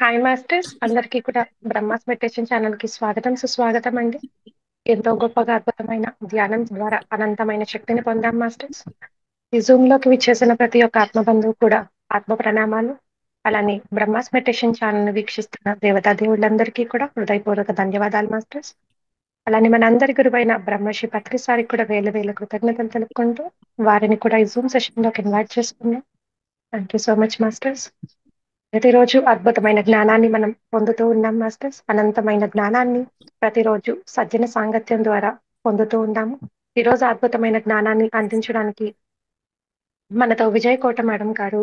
Hi masters, అందరికీ కూడా Brahma's meditation ఛానల్కి స్వాగతం సుస్వాగతం అండి. ఎంతో గొప్పగా అద్భుతమైన ధ్యానం ద్వారా అనంతమైన శక్తిని పొందాం మాస్టర్స్. ఈ జూమ్ లోకి విచ్చేసిన ప్రతి ఒక్క ఆత్మబంధువు కూడా ఆత్మ ప్రణామాలు. అలానే బ్రహ్మాస్ మెడిటేషన్ ఛానల్ వీక్షిస్తున్న దేవతా దేవుళ్ళందరికీ కూడా హృదయపూర్వక ధన్యవాదాలు మాస్టర్స్. అలానే మన అందరి గురువైన బ్రహ్మశ్రీ పత్రి సారికి కూడా వేల వేల కృతజ్ఞతలు తెలుపుకుంటూ వారిని కూడా ఈ జూమ్ సెషన్ లోకి ఇన్వైట్ చేసుకున్నాం. Thank you so much masters. ప్రతిరోజు అద్భుతమైన జ్ఞానాన్ని మనం పొందుతూ ఉన్నాం మాస్టర్స్. అనంతమైన జ్ఞానాన్ని ప్రతిరోజు సజ్జన సాంగత్యం ద్వారా పొందుతూ ఉన్నాము. ఈరోజు అద్భుతమైన జ్ఞానాన్ని అందించడానికి మనతో విజయ్ కోట మేడం గారు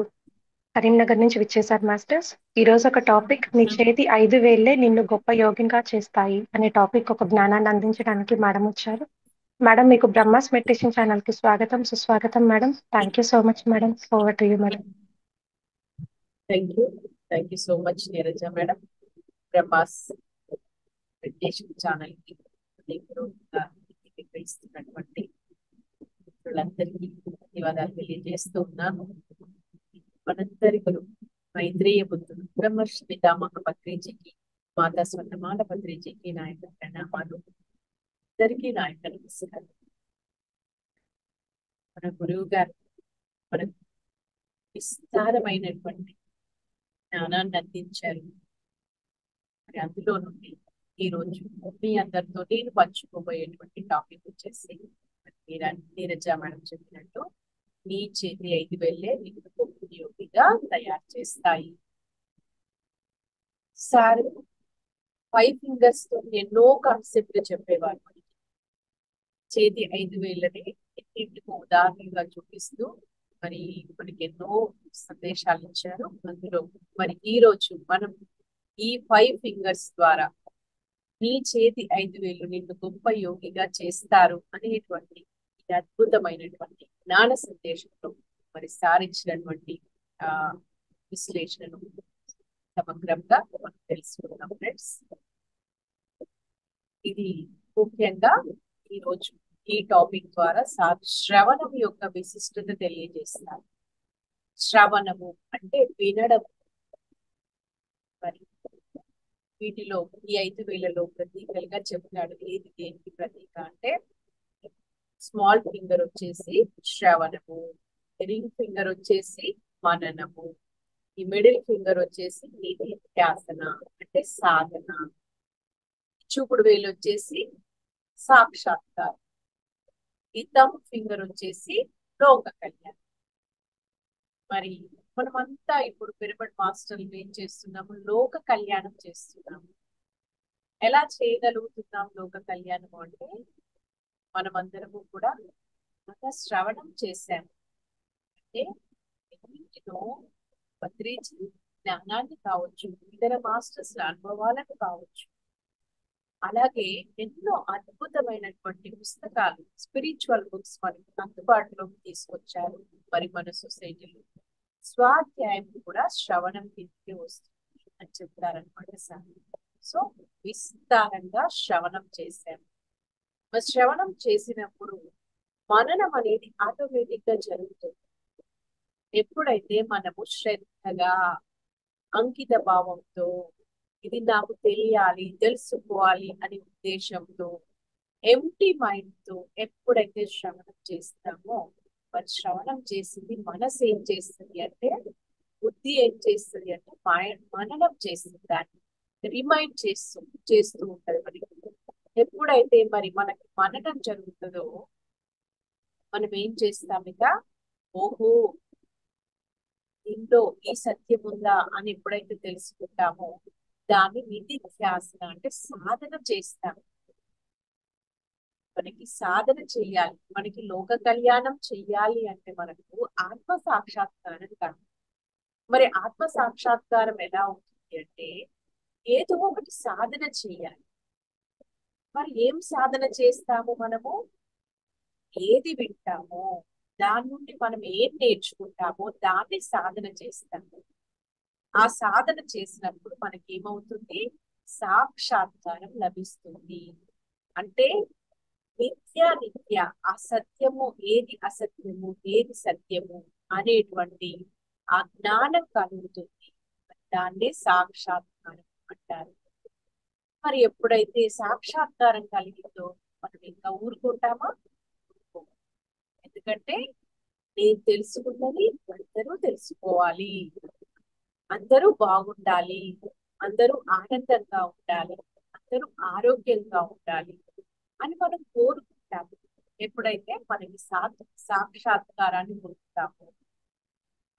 కరీంనగర్ నుంచి విచ్చేశారు మాస్టర్స్. ఈ రోజు ఒక టాపిక్, నీ చేతి 5 వేళ్లే నిన్ను గొప్ప యోగిగా చేస్తాయి అనే టాపిక్, ఒక జ్ఞానాన్ని అందించడానికి మేడం వచ్చారు. మేడం, మీకు బ్రహ్మాస్ మెడిటేషన్ ఛానల్ కి స్వాగతం సుస్వాగతం madam. Thank you so much madam. Over to you madam. Thank you so much Neeraja madam. Prabhas meditation channel కి ఇస్తున్నటువంటి మిత్రులందరికీ ధన్యవాదాలు తెలియజేస్తూ ఉన్నాను. మనందరి గురు మైత్రేయ బుద్ధుడు బ్రహ్మర్షి పితామహ పత్రిజీకి, మాతా స్వర్ణమాల పత్రిజీకి నాయక ప్రణామాలు. అందరికీ నాయక నమస్కారం. మన గురువు గారు మనకు విస్తారమైనటువంటి జ్ఞానాన్ని అందించారు. మరి అందులో నుండి ఈ రోజు మీ అందరితో నేను పంచుకోబోయేటువంటి టాపిక్ వచ్చేసి నీరజ మేడం చెప్పినట్టు, నీ చేతి 5 వేళ్లే నీకు గొప్ప యోగిగా తయారు చేస్తాయి. సార్ 5 ఫింగర్స్ తో ఎన్నో కాన్సెప్ట్లు చెప్పేవారు. చేతి 5 వేళ్ళని ఎన్నింటికో ఉదాహరణగా చూపిస్తూ మరి మనకి ఎన్నో సందేశాలు ఇచ్చారు. అందులో మరి ఈ రోజు మనం ఈ 5 ఫింగర్స్ ద్వారా నీ చేతి 5 వేళ్ళు నిన్ను గొప్ప యోగిగా చేస్తారు అనేటువంటి ఈ అద్భుతమైనటువంటి జ్ఞాన సందేశంలో మరి సారించినటువంటి విశ్లేషణను సమగ్రంగా మనం తెలుసుకుందాం ఫ్రెండ్స్. ఇది ముఖ్యంగా ఈ రోజు ఈ టాపిక్ ద్వారా శ్రవణం యొక్క విశిష్టత తెలియజేస్తారు. శ్రవణము అంటే వినడం. మరి వీటిలో ఈ 5 వేళ్లలో ప్రతీకలుగా చెప్తాడు. ఏది దేనికి ప్రతీక అంటే, స్మాల్ ఫింగర్ వచ్చేసి శ్రవణము, రింగ్ ఫింగర్ వచ్చేసి మననము, ఈ మిడిల్ ఫింగర్ వచ్చేసి నిధిధ్యాసన అంటే సాధన, చూపుడు వేలు వచ్చేసి సాక్షాత్కారం, ఈ థంబ్ ఫింగర్ వచ్చేసి లోక కళ్యాణం. మరి మనమంతా ఇప్పుడు పిరమిడ్ మాస్టర్లు ఏం చేస్తున్నాము? లోక కళ్యాణం చేస్తున్నాము. ఎలా చేయగలుగుతున్నాం లోక కళ్యాణం అంటే, మనమందరము కూడా శ్రవణం చేశాము. అంటే ఎన్నింటినో పత్రిజీ జ్ఞానాన్ని కావచ్చు, ఇతర మాస్టర్స్ అనుభవాలను కావచ్చు, అలాగే ఎన్నో అద్భుతమైనటువంటి పుస్తకాలు, స్పిరిచువల్ బుక్స్ మనకి అందుబాటులోకి తీసుకొచ్చారు. మరి మన సొసైటీలో స్వాధ్యాయం కూడా శ్రవణం కిందకి వస్తుంది అని చెప్తారనమాట సార్. సో విస్తారంగా శ్రవణం చేశాము. మరి శ్రవణం చేసినప్పుడు మననం అనేది ఆటోమేటిక్ గా జరుగుతుంది. ఎప్పుడైతే మనము శ్రద్ధగా, అంకిత భావంతో, ఇది నాకు తెలియాలి, తెలుసుకోవాలి అనే ఉద్దేశంతో, ఎంటీ మైండ్ తో ఎప్పుడైతే శ్రవణం చేస్తామో, మరి శ్రవణం చేసింది మనసు ఏం చేస్తుంది అంటే, బుద్ధి ఏం చేస్తుంది అంటే మననం చేస్తుంది, దాన్ని రిమైండ్ చేస్తూ ఉంటది మనకి. ఎప్పుడైతే మరి మనకి మననం జరుగుతుందో, మనం ఏం చేస్తాం ఇక, ఓహో దీంట్లో ఈ సత్యం ఉందా అని ఎప్పుడైతే తెలుసుకుంటామో, దాన్ని నిధిధ్యాసన అంటే సాధన చేస్తాం. మనకి సాధన చెయ్యాలి. మనకి లోక కళ్యాణం చెయ్యాలి అంటే మనకు ఆత్మ సాక్షాత్కారం కాదు. మరి ఆత్మ సాక్షాత్కారం ఎలా అవుతుంది అంటే, ఏదో ఒకటి సాధన చెయ్యాలి. మరి ఏం సాధన చేస్తాము మనము? ఏది వింటామో దాని నుండి మనం ఏం నేర్చుకుంటామో దాన్ని సాధన చేస్తాము. ఆ సాధన చేసినప్పుడు మనకి ఏమవుతుంది? సాక్షాత్కారం లభిస్తుంది. అంటే నిత్య అసత్యము ఏది అసత్యము, ఏది సత్యము అనేటువంటి ఆ జ్ఞానం కలుగుతుంది. దాన్ని సాక్షాత్కారం అంటారు. మరి ఎప్పుడైతే సాక్షాత్కారం కలిగిందో మనం ఇంకా ఊరుకుంటామా? ఊరుకోము. ఎందుకంటే నేను తెలుసుకున్నది అందరూ తెలుసుకోవాలి, అందరూ బాగుండాలి, అందరూ ఆనందంగా ఉండాలి, అందరూ ఆరోగ్యంగా ఉండాలి అని మనం కోరుకుంటాము. ఎప్పుడైతే మనకి సాక్షాత్కారాన్ని పొందుతాము.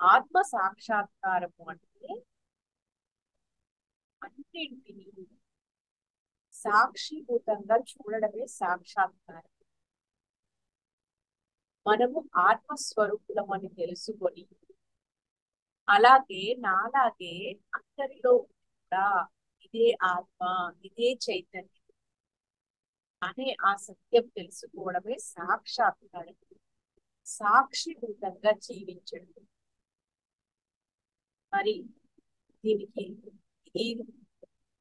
ఆత్మ సాక్షాత్కారము అంటే అన్నింటినీ సాక్షిభూతంగా చూడడమే సాక్షాత్కారం. మనము ఆత్మస్వరూపులం అని తెలుసుకొని, అలాగే నాలాగే అందరిలో కూడా ఇదే ఆత్మ, ఇదే చైతన్యం అనే ఆ సత్యం తెలుసుకోవడమే సాక్షాత్కారం. సాక్షిభూతంగా జీవించడం. మరి దీనికి ఈ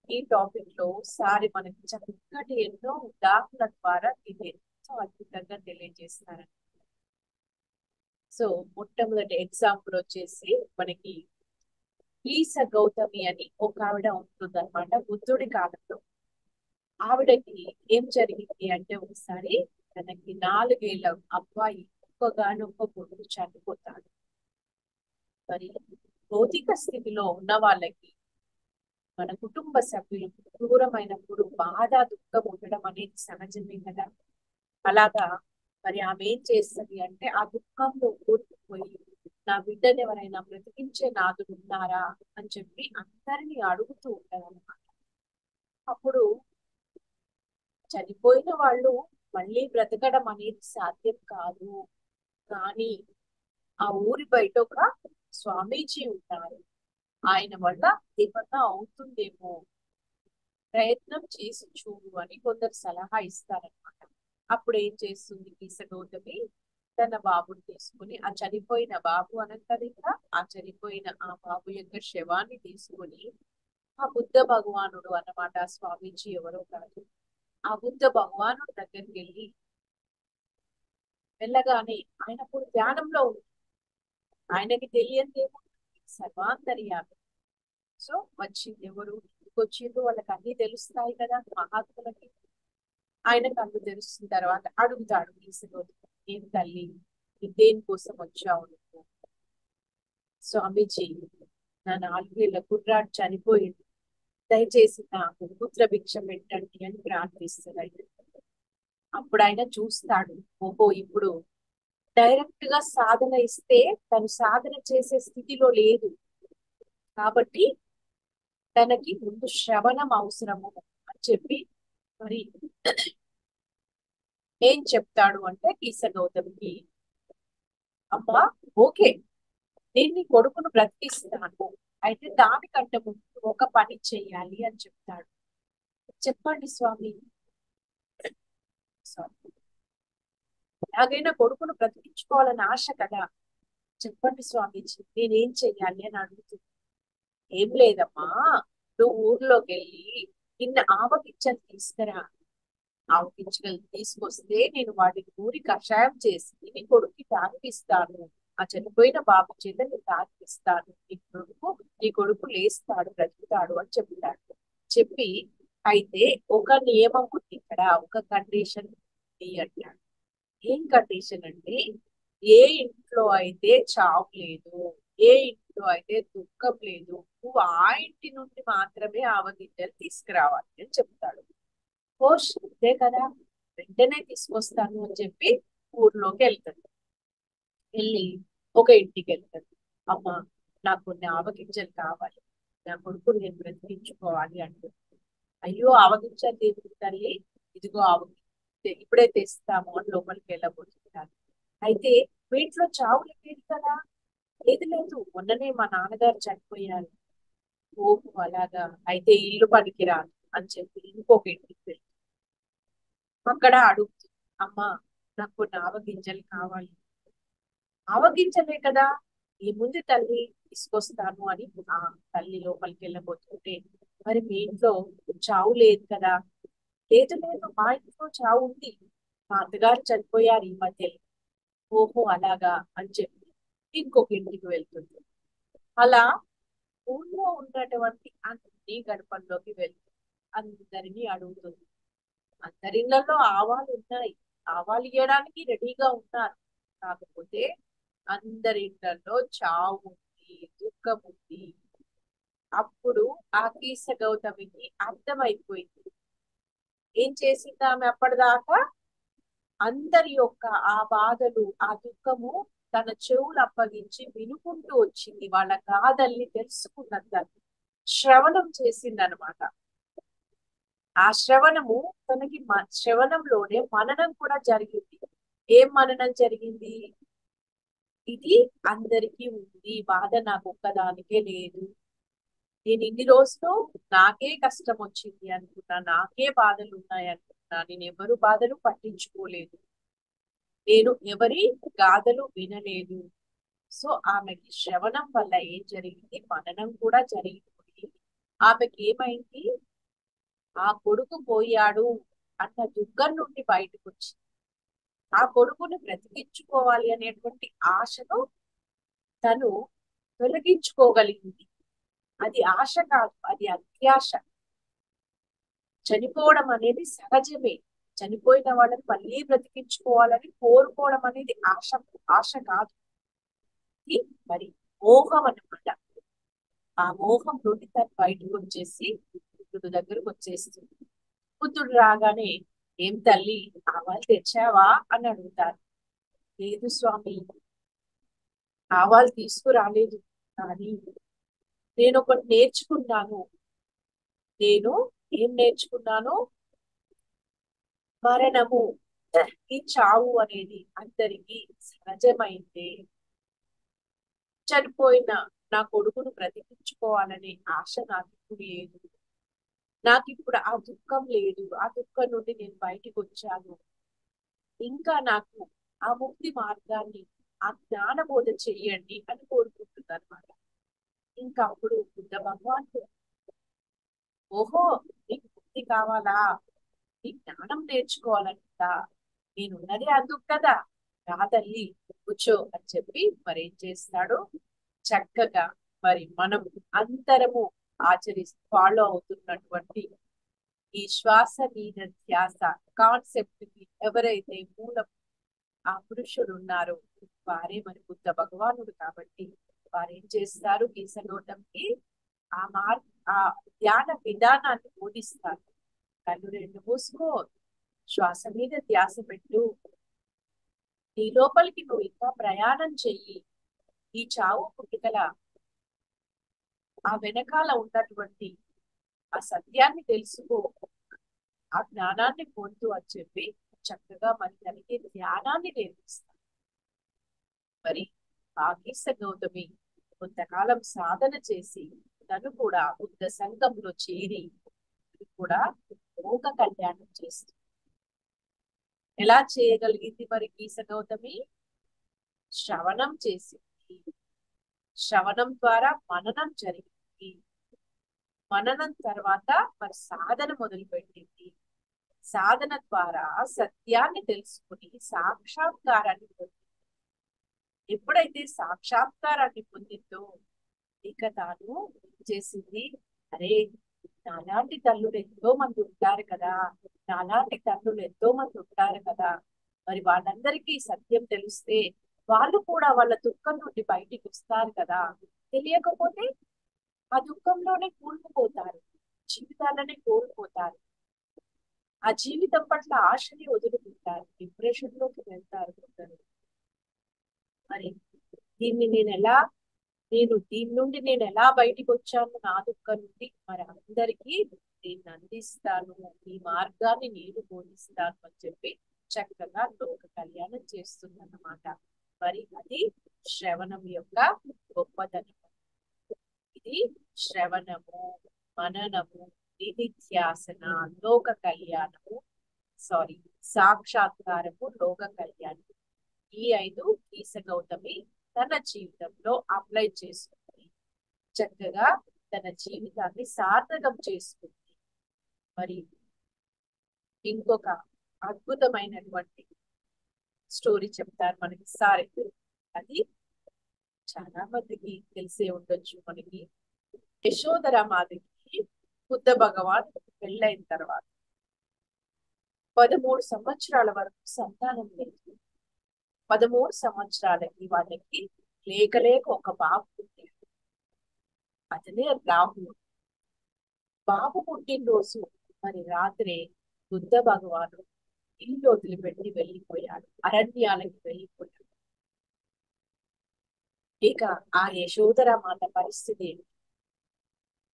ఈ టాపిక్ లో సారి మనకి చక్కటి ఎన్నో ఉదాహరణల ద్వారా ఇది ఎంతో అద్భుతంగా తెలియజేస్తారు. సో మొట్టమొదటి ఎగ్జాంపుల్ వచ్చేసి మనకి ఈస గౌతమి అని ఒక ఆవిడ ఉంటుంది అనమాట బుద్ధుడి కాలంలో. ఆవిడకి ఏం జరిగింది అంటే ఒకసారి తనకి 4 ఏళ్ల అబ్బాయి ఒక్కగానొక్క కొడుకు చనిపోతాడు. మరి భౌతిక స్థితిలో ఉన్న వాళ్ళకి మన కుటుంబ సభ్యులు దూరమైనప్పుడు బాధ దుఃఖం ఉండడం అనేది సహజమే కదా. అలాగా మరి ఆమె ఏం చేస్తుంది అంటే ఆ దుఃఖంలో కూరుకుపోయి నా బిడ్డను ఎవరైనా బ్రతికించే నాదుడు ఉన్నారా అని చెప్పి అందరినీ అడుగుతూ ఉంటారు అన్నమాట. అప్పుడు చనిపోయిన వాళ్ళు మళ్ళీ బ్రతకడం అనేది సాధ్యం కాదు, కానీ ఆ ఊరి బయట ఒక స్వామీజీ ఉంటారు, ఆయన వల్ల ఏమన్నా అవుతుందేమో, ప్రయత్నం చేసి చూడు అని కొందరు సలహా ఇస్తారనమాట. అప్పుడు ఏం చేస్తుంది ఈస గౌతమి తన బాబుని తీసుకుని, ఆ చనిపోయిన బాబు అనంతది ఇంకా ఆ చనిపోయిన ఆ బాబు యొక్క శవాన్ని తీసుకుని ఆ బుద్ధ భగవానుడు అన్నమాట, ఆ స్వామీజీ ఎవరో కాదు, ఆ బుద్ధ భగవానుడు దగ్గరికి వెళ్ళగానే ఆయన అప్పుడు ధ్యానంలో ఉంది. ఆయనకి తెలియదేమో, సర్వాంతర్యామి. సో వచ్చింది ఎవరు, వచ్చిండ్రు, వాళ్ళకి అన్ని తెలుస్తాయి కదా మహాత్ములకి. ఆయన కళ్ళు తెలుస్తున్న తర్వాత అడుగుతాడు ఈసగోడు, ఏం తల్లి దేనికోసం వచ్చావు నువ్వు? స్వామీజీ నా 4 ఏళ్ల కుర్రాడు చనిపోయింది, దయచేసి నాకు పుత్ర భిక్ష పెట్టండి అని ప్రార్థిస్తుంది ఆయన. అప్పుడు ఆయన చూస్తాడు, ఓహో ఇప్పుడు డైరెక్ట్ గా సాధన ఇస్తే తను సాధన చేసే స్థితిలో లేదు, కాబట్టి తనకి ముందు శ్రవణం అవసరము అని చెప్పి మరి ఏం చెప్తాడు అంటే ఈస గౌతమికి, అమ్మా ఓకే నేను నీ కొడుకును బ్రతికిస్తాను, అయితే దానికంటే ముందు ఒక పని చెయ్యాలి అని చెప్తాడు. చెప్పండి స్వామి. స్వామి ఎలాగైనా కొడుకును బ్రతికించుకోవాలని ఆశ కదా, చెప్పండి స్వామీజీ నేనేం చెయ్యాలి అని అడుగుతుంది. ఏం లేదమ్మా, నువ్వు ఊర్లోకి వెళ్ళి నిన్న ఆవగింజలు తీసుకురా, ఆవగింజలు తీసుకొస్తే నేను వాటిని ఊరి కషాయం చేసి నీ కొడుకు తాగిపిస్తాను, ఆ చనిపోయిన బాబు చేత నేను తాగిపిస్తాను, నీ కొడుకు లేస్తాడు, బ్రతుకుతాడు అని చెప్తాడు. చెప్పి అయితే ఒక నియమం ఉంది ఇక్కడ, ఒక కండిషన్ ఉంది అంటాడు. ఏం కండిషన్ అంటే, ఏ ఇంట్లో అయితే చావు లేదు, ఏ ఇంట్లో అయితే దుఃఖం లేదు, నువ్వు ఆ ఇంటి నుండి మాత్రమే ఆవగింజలు తీసుకురావాలి అని చెప్తాడు. కోర్స్ అంతే కదా, వెంటనే తీసుకొస్తాను అని చెప్పి ఊర్లోకి వెళ్తాడు. వెళ్ళి ఒక ఇంటికి వెళ్తాడు. అమ్మ నాకు కొన్ని ఆవగింజలు కావాలి, నా కొడుకుని నేను బ్రతికించుకోవాలి అంటుంది. అయ్యో ఆవగింజలు దేవుడి తల్లి, ఇదిగో ఆవగింజ ఇప్పుడే తెస్తాము అని లోపలికి వెళ్ళబోతుంటారు. అయితే వీటిలో చావు లేదు కదా, లేదు లేదు మొన్ననే మా నాన్నగారు చనిపోయారు. ఓహో అలాగా, అయితే ఇల్లు పనికిరాదు అని చెప్పి ఇంకొక ఇంటికి వెళ్ళి అక్కడ అడుగుతుంది, అమ్మ నాకు కొన్ని ఆవగింజలు కావాలి. ఆవగింజలే కదా, ఏముంది తల్లి తీసుకొస్తాను అని ఆ తల్లి లోపలికి వెళ్ళబోతుంటే, మరి మీ ఇంట్లో చావు లేదు కదా, లేదు లేదు మా ఇంట్లో చావు ఉంది, మా అత్తగారు చనిపోయారు ఈ మధ్యలో. ఓహో అలాగా అని చెప్పి ఇంకొక ఇంటికి వెళ్తుంది. అలా ఊళ్ళో ఉన్నటువంటి అన్ని గడపల్లోకి వెళ్తుంది, అందరినీ అడుగుతుంది. అందరిళ్లలో ఆవాలు ఉన్నాయి, ఆవాలు ఇవ్వడానికి రెడీగా ఉన్నారు. కాకపోతే అందరిళ్లలో చావు ఉంది, దుఃఖం ఉంది. అప్పుడు ఆ కీస గౌతమికి అర్థమైపోయింది. ఏం చేసింది ఆమె అప్పటిదాకా? అందరి యొక్క ఆ బాధలు, ఆ దుఃఖము తన చెవులు అప్పగించి వినుకుంటూ వచ్చింది. వాళ్ళ గాథల్ని తెలుసుకున్నంత శ్రవణం చేసిందనమాట. ఆ శ్రవణము తనకి శ్రవణంలోనే మననం కూడా జరిగింది. ఏం మననం జరిగింది? ఇది అందరికీ ఉంది, బాధ నాకు ఒక్కదానికే లేదు. నేను ఇన్ని రోజులు నాకే కష్టం వచ్చింది అనుకున్నా, నాకే బాధలు ఉన్నాయి అనుకున్నా, నేను ఎవరు బాధలు పట్టించుకోలేదు, నేను ఎవరి గాథలు వినలేదు. సో ఆమెకి శ్రవణం వల్ల ఏం జరిగింది? మననం కూడా జరిగిపోయి ఆమెకి ఏమైంది? ఆ కొడుకు పోయాడు అన్న దుఃఖం నుండి బయటకు వచ్చింది. ఆ కొడుకుని బ్రతికించుకోవాలి అనేటువంటి ఆశను తను తొలగించుకోగలిగింది. అది ఆశ కాదు, అది అత్యాశ. చనిపోవడం అనేది సహజమే. చనిపోయిన వాళ్ళని మళ్ళీ బ్రతికించుకోవాలని కోరుకోవడం అనేది ఆశ కాదు. ఇది మరి మోహం అన్నమాట. ఆ మోహం నుండి తను బయటకు వచ్చేసి పుత్రుడు దగ్గరకు వచ్చేస్తుంది. పుత్రుడు రాగానే, ఏం తల్లి, ఆవాలు తెచ్చావా అని అడుగుతారు. లేదు స్వామి, ఆవాలు తీసుకురాలేదు, కానీ నేను ఒకటి నేర్చుకున్నాను. నేను ఏం నేర్చుకున్నాను? మరణము, ఈ చావు అనేది అందరికీ సహజమైందే. చనిపోయిన నా కొడుకును బ్రతికించుకోవాలనే ఆశ నాకు ఇప్పుడు లేదు. నాకు ఇప్పుడు ఆ దుఃఖం లేదు, ఆ దుఃఖం నుండి నేను బయటికి వచ్చాను. ఇంకా నాకు ఆ ముక్తి మార్గాన్ని, ఆ జ్ఞానబోధ చెయ్యండి అని కోరుకుంటుంది అనమాట. ఇంకా అప్పుడు బుద్ధ భగవానుడు, ఓహో, నీకు ముక్తి కావాలా, నీ జ్ఞానం నేర్చుకోవాలంటా, నేనున్నది అందుకు కదా, రా తల్లి కూర్చో అని చెప్పి మరేం చేస్తాడు? చక్కగా మరి మనం అందరము ఫాలో అవుతున్నటువంటి ఈ శ్వాస మీద ధ్యాస కాన్సెప్ట్ కి ఎవరైతే మూలం ఆ పురుషుడు ఉన్నారో వారే మరి బుద్ధ భగవానుడు. కాబట్టి వారు ఏం చేస్తారు? గీసలోటంకి ఆ ధ్యాన విధానాన్ని బోధిస్తారు. కళ్ళు రెండు మూసుకో, శ్వాస మీద ధ్యాస పెట్టు, నీ లోపలికి నువ్వు ఇంకా ప్రయాణం చెయ్యి, ఈ చావు పుట్టుకల ఆ వెనకాల ఉన్నటువంటి ఆ సత్యాన్ని తెలుసుకో, ఆ జ్ఞానాన్ని పొందు అని చెప్పి చక్కగా మరి తనకి ధ్యానాన్ని నేర్పిస్తారు. మరి ఆగీస గౌతమి కొంతకాలం సాధన చేసి తను కూడా బుద్ధ సంఘంలో చేరి కూడా లోక కళ్యాణం చేస్తుంది. ఎలా చేయగలిగింది మరి గీస గౌతమి? శ్రవణం చేసింది. శ్రవణం ద్వారా మననం జరిగింది. మననం తర్వాత మరి సాధన మొదలుపెట్టింది. సాధన ద్వారా సత్యాన్ని తెలుసుకుని సాక్షాత్కారాన్ని పొందింది. ఎప్పుడైతే సాక్షాత్కారాన్ని పొందిందో ఇక తాను చేసింది, అరే, నాలాంటి తల్లులు ఎంతో మంది ఉంటారు కదా, నాలాంటి తల్లులు ఎంతో మంది ఉంటారు కదా, మరి వాళ్ళందరికీ సత్యం తెలిస్తే వాళ్ళు కూడా వాళ్ళ దుఃఖం నుండి బయటికి వస్తారు కదా. తెలియకపోతే ఆ దుఃఖంలోనే కూలిపోతారు, జీవితాలనే కోల్పోతారు, ఆ జీవితం పట్ల ఆశని వదులుకుంటారు, డిప్రెషన్ లోకి వెళ్తారు కొందరు. మరి దీని నుండి నేను ఎలా బయటికి వచ్చాను, నా దుఃఖం నుండి, మరి అందరికీ దీన్ని అందిస్తాను, ఈ మార్గాన్ని నేను బోధిస్తాను అని చెప్పి చక్కగా లోక కళ్యాణం చేస్తుందన్నమాట. మరి అది శ్రవణం యొక్క గొప్పతనం. ఇది శ్రవణము, మననము, నిధిధ్యాసన, లోక కళ్యాణము, సాక్షాత్కారము, లోక కళ్యాణం. ఈ 5 గీస గౌతమి తన జీవితంలో అప్లై చేసుకుంది. చక్కగా తన జీవితాన్ని సార్థకం చేసుకుంది. మరి ఇంకొక అద్భుతమైనటువంటి స్టోరీ చెప్తారు మనకి సారె. అది చాలా మందికి తెలిసే ఉండొచ్చు. మనకి యశోధరామాతకి బుద్ధ భగవాన్ పెళ్ళైన తర్వాత 13 సంవత్సరాల వరకు సంతానం లేదు. 13 సంవత్సరాలకి వాళ్ళకి లేక లేక ఒక బాబు పుట్టాడు. అతనే రాహుల్. బాబు పుట్టినరోజు మరి రాత్రే బుద్ధ భగవాను ఇల్లు వదిలిపెట్టి వెళ్ళిపోయాడు, అరణ్యాలకి వెళ్ళిపోయాడు. ఇక ఆ యశోధర మాత పరిస్థితి ఏంటి?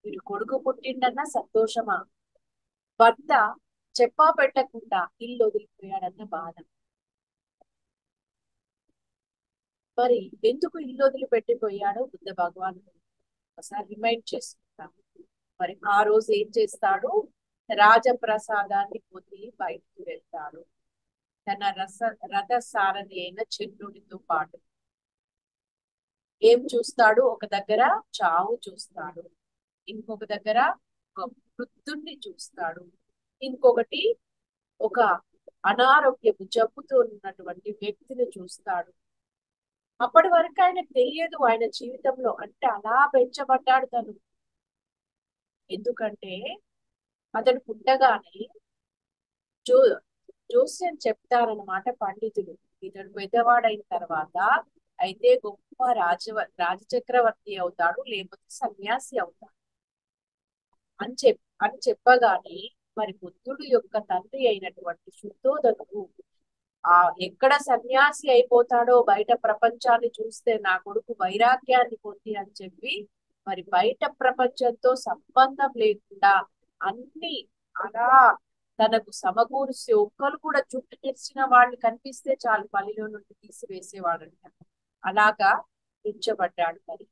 వీడు కొడుకు పుట్టిండన్నా సంతోషమా, భర్త చెప్పా పెట్టకుండా ఇల్లు వదిలిపోయాడన్న బాధ. మరి ఎందుకు ఇల్లు వదిలిపెట్టిపోయాడో బుద్ధ భగవాన్ ఒకసారి రిమైండ్ చేసుకుంటాం. మరి ఆ రోజు ఏం చేస్తాడు? రాజప్రసాదాన్ని పొంది బయటికి వెళ్తాడు తన రథ సారథి అయిన చంద్రుడితో పాటు. ఏం చూస్తాడు? ఒక దగ్గర చావు చూస్తాడు, ఇంకొక దగ్గర ఒక వృద్ధుణ్ణి చూస్తాడు, ఇంకొకటి ఒక అనారోగ్యపు జబ్బుతో ఉన్నటువంటి వ్యక్తిని చూస్తాడు. అప్పటి వరకు ఆయనకు తెలియదు ఆయన జీవితంలో, అంటే అలా పెంచబడ్డాడు తను. ఎందుకంటే అతడు పుట్టగానే జో జోస్యం చెప్తారనమాట పండితులు, ఇతడు పెద్దవాడైన తర్వాత అయితే గొప్ప రాజచక్రవర్తి అవుతాడు, లేకపోతే సన్యాసి అవుతాడు అని చెప్పగానే మరి బుద్ధుడు యొక్క తండ్రి అయినటువంటి శుద్ధోదనుడు ఆ ఎక్కడ సన్యాసి అయిపోతాడో, బయట ప్రపంచాన్ని చూస్తే నా కొడుకు వైరాగ్యాన్ని పొంది అని చెప్పి మరి బయట ప్రపంచంతో సంబంధం లేకుండా అన్ని అలా తనకు సమకూర్చి, ఒక్కరు కూడా చుట్టూ తెరిచిన వాళ్ళు కనిపిస్తే చాలు పనిలో నుండి తీసివేసేవాడంట. అలాగా ఉంచబడ్డాడు. మరి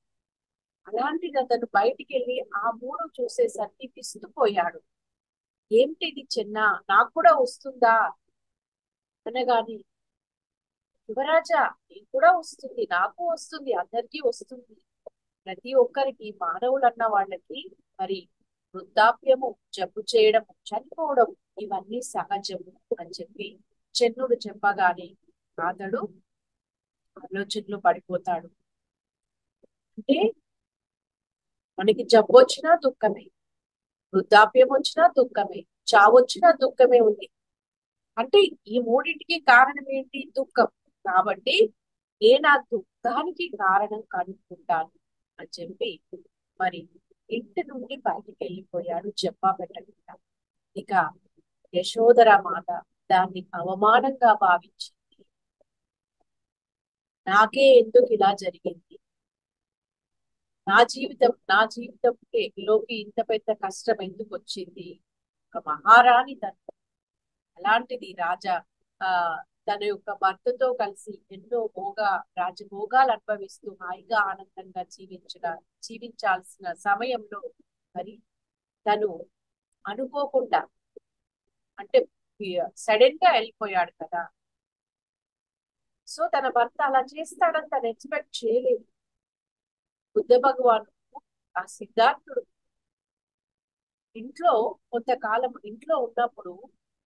అలాంటిది అతను బయటికి వెళ్ళి ఆ మూడు చూసేసరికి విస్తుపోయాడు. ఏమిటిది చిన్న, నాకు కూడా వస్తుందా అనగాని, యువరాజా నీకు కూడా వస్తుంది, నాకు వస్తుంది, అందరికీ వస్తుంది. ప్రతి ఒక్కరికి, మానవులు అన్న వాళ్ళకి మరి వృద్ధాప్యము, జబ్బు చేయడము, చనిపోవడం ఇవన్నీ సహజము అని చెప్పి చంద్రుడు చెప్పగానే అతడు ఆలోచనలో పడిపోతాడు. అంటే మనకి జబ్బు వచ్చినా దుఃఖమే, వృద్ధాప్యం వచ్చినా దుఃఖమే, చావు వచ్చినా దుఃఖమే ఉంది. అంటే ఈ మూడింటికి కారణం ఏంటి? దుఃఖం. కాబట్టి నేను ఆ దుఃఖానికి కారణం కనుక్కుంటాను అని చెప్పి మరి ఇంటి నుండి బయటికి వెళ్ళిపోయాడు చెప్పా పెట్టకుండా. ఇక యశోధర మాత దాన్ని అవమానంగా భావించింది. నాకే ఎందుకు ఇలా జరిగింది, నా జీవితంలోకి ఇంత పెద్ద కష్టం ఎందుకు వచ్చింది? ఒక మహారాణి తను, అలాంటిది రాజా ఆ తన యొక్క భర్తతో కలిసి ఎన్నో రాజభోగాలు అనుభవిస్తూ హాయిగా ఆనందంగా జీవించాల్సిన సమయంలో మరి తను అనుకోకుండా, అంటే సడన్ గా వెళ్ళిపోయాడు కదా. సో తన భర్త అలా చేస్తాడని తను ఎక్స్పెక్ట్ చేయలేదు. బుద్ధ భగవాను ఆ సిద్ధార్థుడు కొంతకాలం ఇంట్లో ఉన్నప్పుడు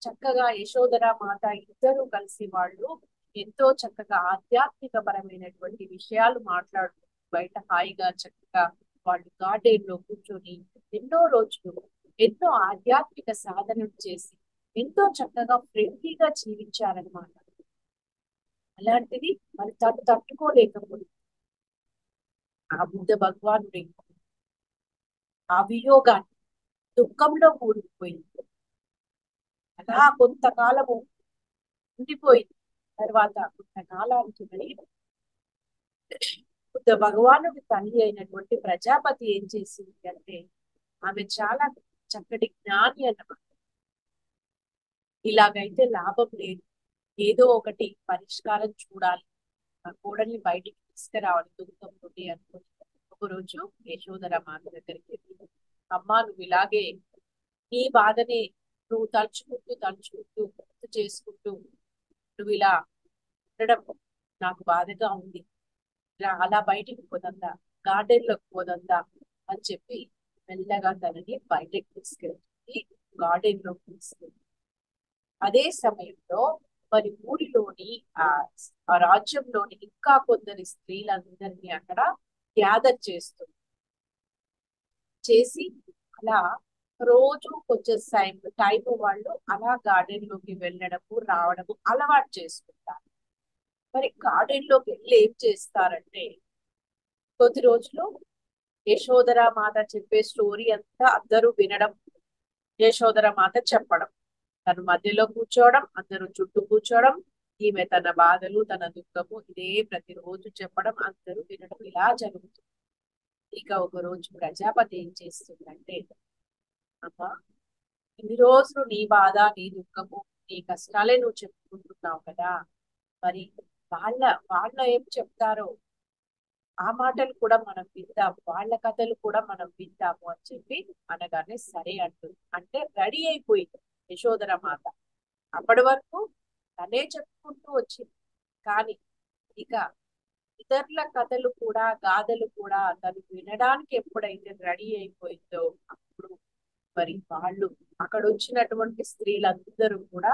చక్కగా యశోధర మాత ఇద్దరు కలిసి వాళ్ళు ఎంతో చక్కగా ఆధ్యాత్మిక పరమైనటువంటి విషయాలు మాట్లాడుతూ బయట హాయిగా చక్కగా వాళ్ళు గార్డెన్ లో కూర్చొని ఎన్నో రోజులు ఎన్నో ఆధ్యాత్మిక సాధనలు చేసి ఎంతో చక్కగా ఫ్రెండ్లీగా జీవించారనమాట. అలాంటిది మరి తట్టుకోలేకపోయింది ఆ బుద్ధ భగవానుడి ఆ వియోగాన్ని, దుఃఖంలో కూరుకుపోయింది. అలా కొంతకాలము ఉండిపోయింది. తర్వాత కొంతకాలానికి మరి బుద్ధ భగవానుడి తల్లి అయినటువంటి ప్రజాపతి ఏం చేసింది అంటే, ఆమె చాలా చక్కటి జ్ఞాని అన్నమాట. ఇలాగైతే లాభం లేదు, ఏదో ఒకటి పరిష్కారం చూడాలి, ఆ కోడల్ని బయటికి తీసుకురావాలి దుఃఖంతో అనుకుని ఒకరోజు యశోధర మాత దగ్గరికి వెళ్ళి, అమ్మా నువ్వు ఇలాగే నీ బాధనే నువ్వు తలుచుకుంటూ గుర్తు చేసుకుంటూ నువ్వు ఇలా ఉండడం నాకు బాధగా ఉంది, ఇలా అలా బయటికి పోదందా, గార్డెన్ లోకి పోదందా అని చెప్పి మెల్లగా తనని బయటకు తీసుకెళ్తుంది, గార్డెన్ లోకి తీసుకెళ్తుంది. అదే సమయంలో మరి ఊరిలోని ఆ రాజ్యంలోని ఇంకా కొందరి స్త్రీలందరినీ అక్కడ గ్యాదర్ చేస్తుంది. చేసి అలా రోజు కొంచెం టైం వాళ్ళు అలా గార్డెన్ లోకి వెళ్ళడము రావడము అలవాటు చేసుకుంటారు. మరి గార్డెన్ లోకి వెళ్ళి ఏం చేస్తారంటే కొద్ది రోజులు యశోధర మాత చెప్పే స్టోరీ అంతా అందరూ వినడం, యశోధర మాత చెప్పడం, తను మధ్యలో కూర్చోవడం, అందరూ చుట్టూ కూర్చోవడం, ఈమె తన బాధలు తన దుఃఖము ఇదే ప్రతిరోజు చెప్పడం, అందరూ వినడం ఇలా జరుగుతుంది. ఇక ఒక రోజు ప్రజాపతి ఏం చేస్తుందంటే, అమ్మా ఇన్ని రోజులు నీ బాధ నీ దుఃఖము నీ కష్టాలే నువ్వు చెప్పుకుంటున్నావు కదా, మరి వాళ్ళ వాళ్ళ ఏం చెప్తారో ఆ మాటలు కూడా మనం విందాం, వాళ్ళ కథలు కూడా మనం విందాము అని చెప్పి అనగానే సరే అంటుంది. అంటే రెడీ అయిపోయింది యశోధర మాత. అప్పటి వరకు తనే చెప్పుకుంటూ వచ్చింది, కానీ ఇక ఇతరుల కథలు కూడా గాథలు కూడా తను వినడానికి ఎప్పుడైతే రెడీ అయిపోయిందో అప్పుడు మరి వాళ్ళు అక్కడ వచ్చినటువంటి స్త్రీలందరూ కూడా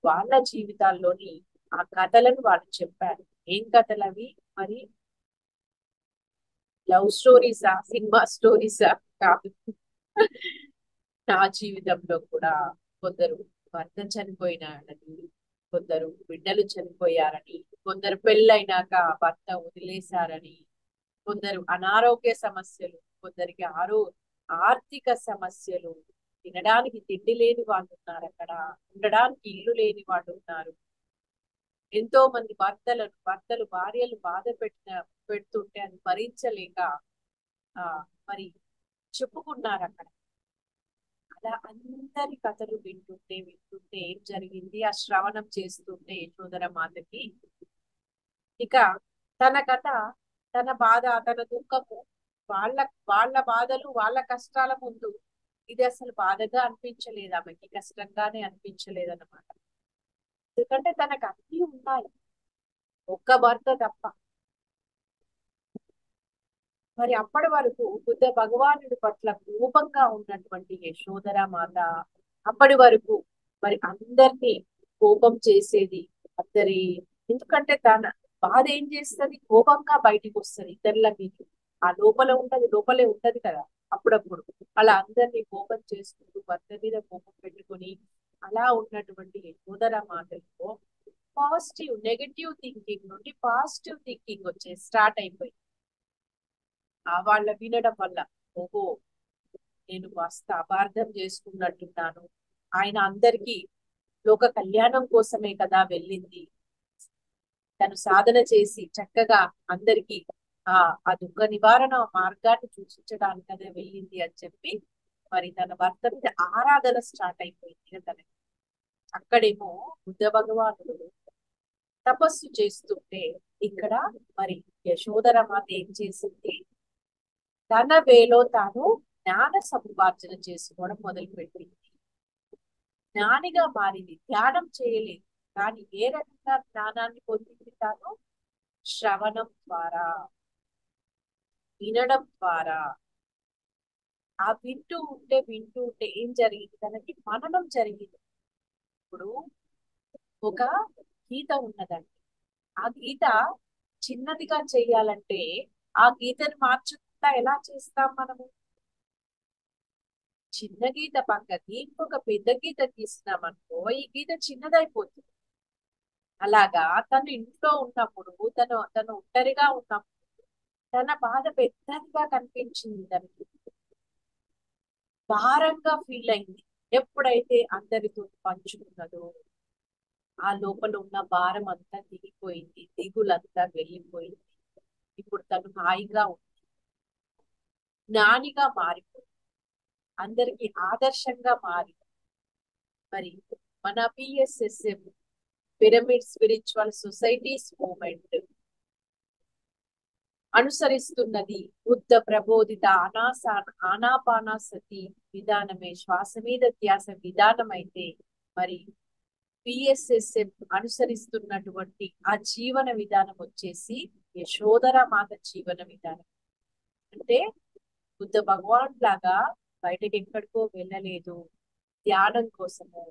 వాళ్ళ జీవితాల్లోని ఆ కథలను వాళ్ళు చెప్పారు. ఏం కథలు అవి? మరి లవ్ స్టోరీసా, సినిమా స్టోరీసా? కాదు. నా జీవితంలో కూడా కొందరు భర్త చనిపోయినాడని, కొందరు బిడ్డలు చనిపోయారని, కొందరు పెళ్ళైనాక భర్త వదిలేశారని, కొందరు అనారోగ్య సమస్యలు, కొందరికి ఆర్థిక సమస్యలు, తినడానికి తిండి లేని వాళ్ళు ఉన్నారు, అక్కడ ఉండడానికి ఇల్లు లేని వాళ్ళు ఉన్నారు. ఎంతో మంది భర్తలు భార్యలు పెడుతుంటే అది భరించలేక మరి చెప్పుకున్నారు అక్కడ. అలా అందరి కథలు వింటుంటే వింటుంటే ఏం జరిగింది, ఆ శ్రవణం చేస్తుంటే యశోధర మాతకి ఇక తన కథ, తన బాధ, తన దుఃఖము, వాళ్ళ వాళ్ళ బాధలు వాళ్ళ కష్టాల ముందు ఇది అసలు బాధగా అనిపించలేదు ఆమెకి, కష్టంగానే అనిపించలేదన్నమాట. ఎందుకంటే తనకు అన్నీ ఉన్నాయి, ఒక్క భర్త తప్ప. మరి అప్పటి వరకు బుద్ధ భగవానుడి పట్ల కోపంగా ఉన్నటువంటి యశోధర మాత అప్పటి వరకు మరి అందరినీ కోపం చేసేది. అందరి ఎందుకంటే తన బాధ ఏం చేస్తుంది, కోపంగా బయటికి వస్తుంది ఇతరుల మీద. ఆ లోపలే ఉంటది కదా అప్పుడప్పుడు. అలా అందరినీ కోపం చేసుకుంటూ భర్త మీద కోపం పెట్టుకుని అలా ఉన్నటువంటి యశోధర మాటల్లో నెగటివ్ థింకింగ్ నుండి పాజిటివ్ థింకింగ్ వచ్చే స్టార్ట్ అయిపోయింది. వాళ్ళ వినడం వల్ల ఓహో నేను కాస్త అపార్థం చేసుకున్నట్టున్నాను, ఆయన అందరికీ లోక కళ్యాణం కోసమే కదా వెళ్ళింది, తను సాధన చేసి చక్కగా అందరికీ ఆ దుఃఖ నివారణ మార్గాన్ని సూచించడానికి అదే వెళ్ళింది అని చెప్పి మరి తన భర్త మీద ఆరాధన స్టార్ట్ అయిపోయింది తనకి. అక్కడేమో బుద్ధ భగవానుడు తపస్సు చేస్తుంటే ఇక్కడ మరి యశోధర మాత ఏం చేసింది, తన వేలో తాను జ్ఞాన సముపార్జన చేసుకోవడం మొదలుపెట్టింది. జ్ఞానిగా మారింది, ధ్యానం చేయలేదు. కానీ ఏ రకంగా జ్ఞానాన్ని పొందింది తాను? శ్రవణం ద్వారా, వినడం ద్వారా. ఆ వింటూ ఉంటే ఏం జరిగింది, తనకి మననం జరిగింది. ఇప్పుడు ఒక గీత ఉన్నదండి, ఆ గీత చిన్నదిగా చేయాలంటే ఆ గీతను మార్చకుండా ఎలా చేస్తాం మనము? చిన్న గీత పక్కకి ఇంకొక పెద్ద గీత గీసినామనుకో ఈ గీత చిన్నదైపోతుంది. అలాగా తను ఇంట్లో ఉన్నప్పుడు, తను ఒంటరిగా ఉన్నప్పుడు తన బాధ పెద్దదిగా కనిపించింది, తనకి భారంగా ఫీల్ అయింది. ఎప్పుడైతే అందరితో పంచుకున్నదో ఆ లోపల ఉన్న భారం అంతా దిగిపోయింది, దిగులంతా వెళ్ళిపోయింది. ఇప్పుడు తను హాయిగా ఉంది, జ్ఞానిగా మారిపోయింది, అందరికి ఆదర్శంగా మారి మరి మన PSSM pyramid spiritual societies movement అనుసరిస్తున్నది బుద్ధ ప్రబోధిత ఆనాపానసతి విధానమే, శ్వాస మీద ధ్యాస విధానం అయితే మరి పిఎస్ఎస్ఎం అనుసరిస్తున్నటువంటి ఆ జీవన విధానం వచ్చేసి యశోధర మాత జీవన విధానం. అంటే బుద్ధ భగవాన్ లాగా బయటకి ఎక్కడికో వెళ్ళలేదు, ధ్యానం కోసము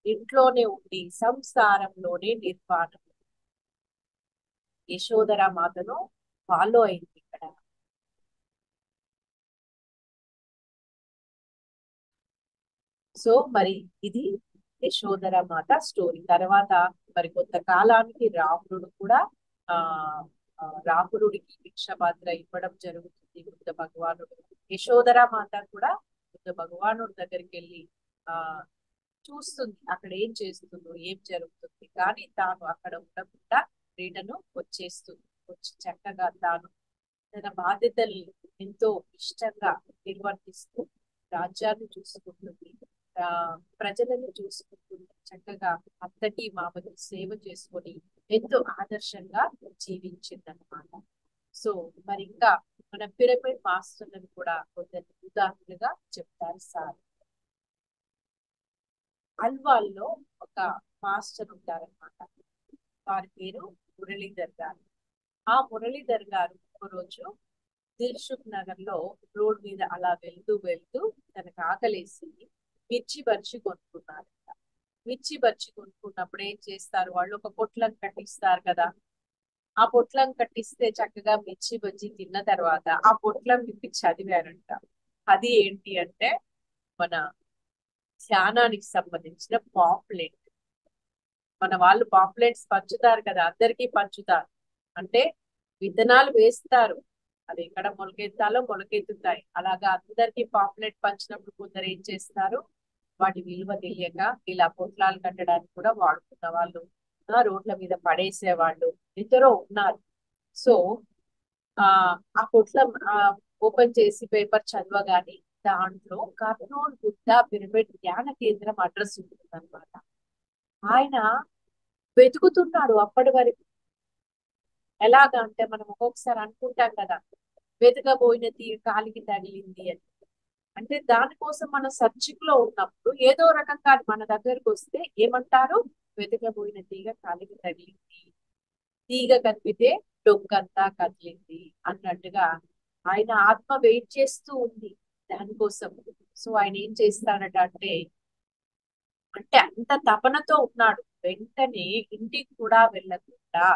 ఇంట్లోనే ఉండి సంసారంలోనే నిర్వాణం యశోధర మాతను ఫాలో అయింది ఇక్కడ. సో మరి ఇది యశోధర మాత స్టోరీ. తర్వాత మరి కొంతకాలానికి రాముడు కూడా ఆ రాముడికి భిక్షపాత్ర ఇవ్వడం జరుగుతుంది. బుద్ధ భగవానుడు యశోధర మాత కూడా బుద్ధ భగవానుడి దగ్గరికి వెళ్ళి ఆ చూస్తుంది అక్కడ ఏం చేస్తుందో ఏం జరుగుతుంది. కానీ తాను అక్కడ ఉండకుండా రిటర్న్ వచ్చేస్తుంది. వచ్చి చక్కగా తాను తన బాధ్యతల్ని ఎంతో ఇష్టంగా నిర్వర్తిస్తూ రాజ్యాన్ని చూసుకుంటుంది, ఆ ప్రజలను చూసుకుంటుంది, చక్కగా అత్తకి మామకి సేవ చేసుకొని ఎంతో ఆదర్శంగా జీవించిందనమాట. సో మరి ఇంకా మన పిరమిడ్ మాస్టర్లను కూడా కొందరు ఉదాహరణగా చెప్తారు సార్. అల్వాల్లో ఒక మాస్టర్ ఉంటారనమాట. వారి పేరు మురళీధర్ గారు. ఆ మురళీధర్ గారు ఒకరోజు దిల్సుఖ్ నగర్ లో రోడ్ మీద అలా వెళ్తూ వెళ్తూ తనకు ఆకలేసి మిర్చి బజ్జి కొనుక్కున్నారంట. మిర్చి బజ్జి కొనుక్కున్నప్పుడు ఏం చేస్తారు వాళ్ళు, ఒక పొట్లం కట్టిస్తారు కదా. ఆ పొట్లం కట్టిస్తే చక్కగా మిర్చి బజ్జి తిన్న తర్వాత ఆ పొట్లం విప్పి చదివారంట. అది ఏంటి అంటే మన ధ్యానానికి సంబంధించిన పాంప్లెట్. మన వాళ్ళు పాంప్లెట్స్ పంచుతారు కదా, అందరికీ పంచుతారు. అంటే విత్తనాలు వేస్తారు, అది ఎక్కడ మొలకెత్తాలో మొలకెత్తుతాయి. అలాగా అందరికీ పాంప్లెట్ పంచినప్పుడు కొందరు ఏం చేస్తారు, వాటి విలువ తెలియక ఇలా పొట్లాలు కట్టడానికి కూడా వాడుకున్న వాళ్ళు, రోడ్ల మీద పడేసే వాళ్ళు ఎందరో ఉన్నారు. సో ఆ పొట్లం ఓపెన్ చేసి పేపర్ చదవగానే దాంట్లో కర్నూలు బుద్ధ పిరమిడ్ ధ్యాన కేంద్రం అడ్రస్ ఉంటుంది అనమాట. ఆయన వెతుకుతున్నాడు అప్పటి వరకు. ఎలాగా అంటే మనం ఒక్కొక్కసారి అనుకుంటాం కదా, వెతకబోయిన తీగ కాలికి తగిలింది అని. అంటే దానికోసం మనం సర్చింగ్ లో ఉన్నప్పుడు ఏదో రకంగా అది మన దగ్గరకు వస్తే ఏమంటారు, వెతకబోయిన తీగ కాలికి తగిలింది, తీగ కదిపితే డొక్కంతా కదిలింది అన్నట్టుగా ఆయన ఆత్మ వెయిట్ చేస్తూ ఉంది దానికోసం. సో ఆయన ఏం చేస్తాడట అంటే అంత తపనతో ఉన్నాడు. వెంటనే ఇంటికి కూడా వెళ్ళకుండా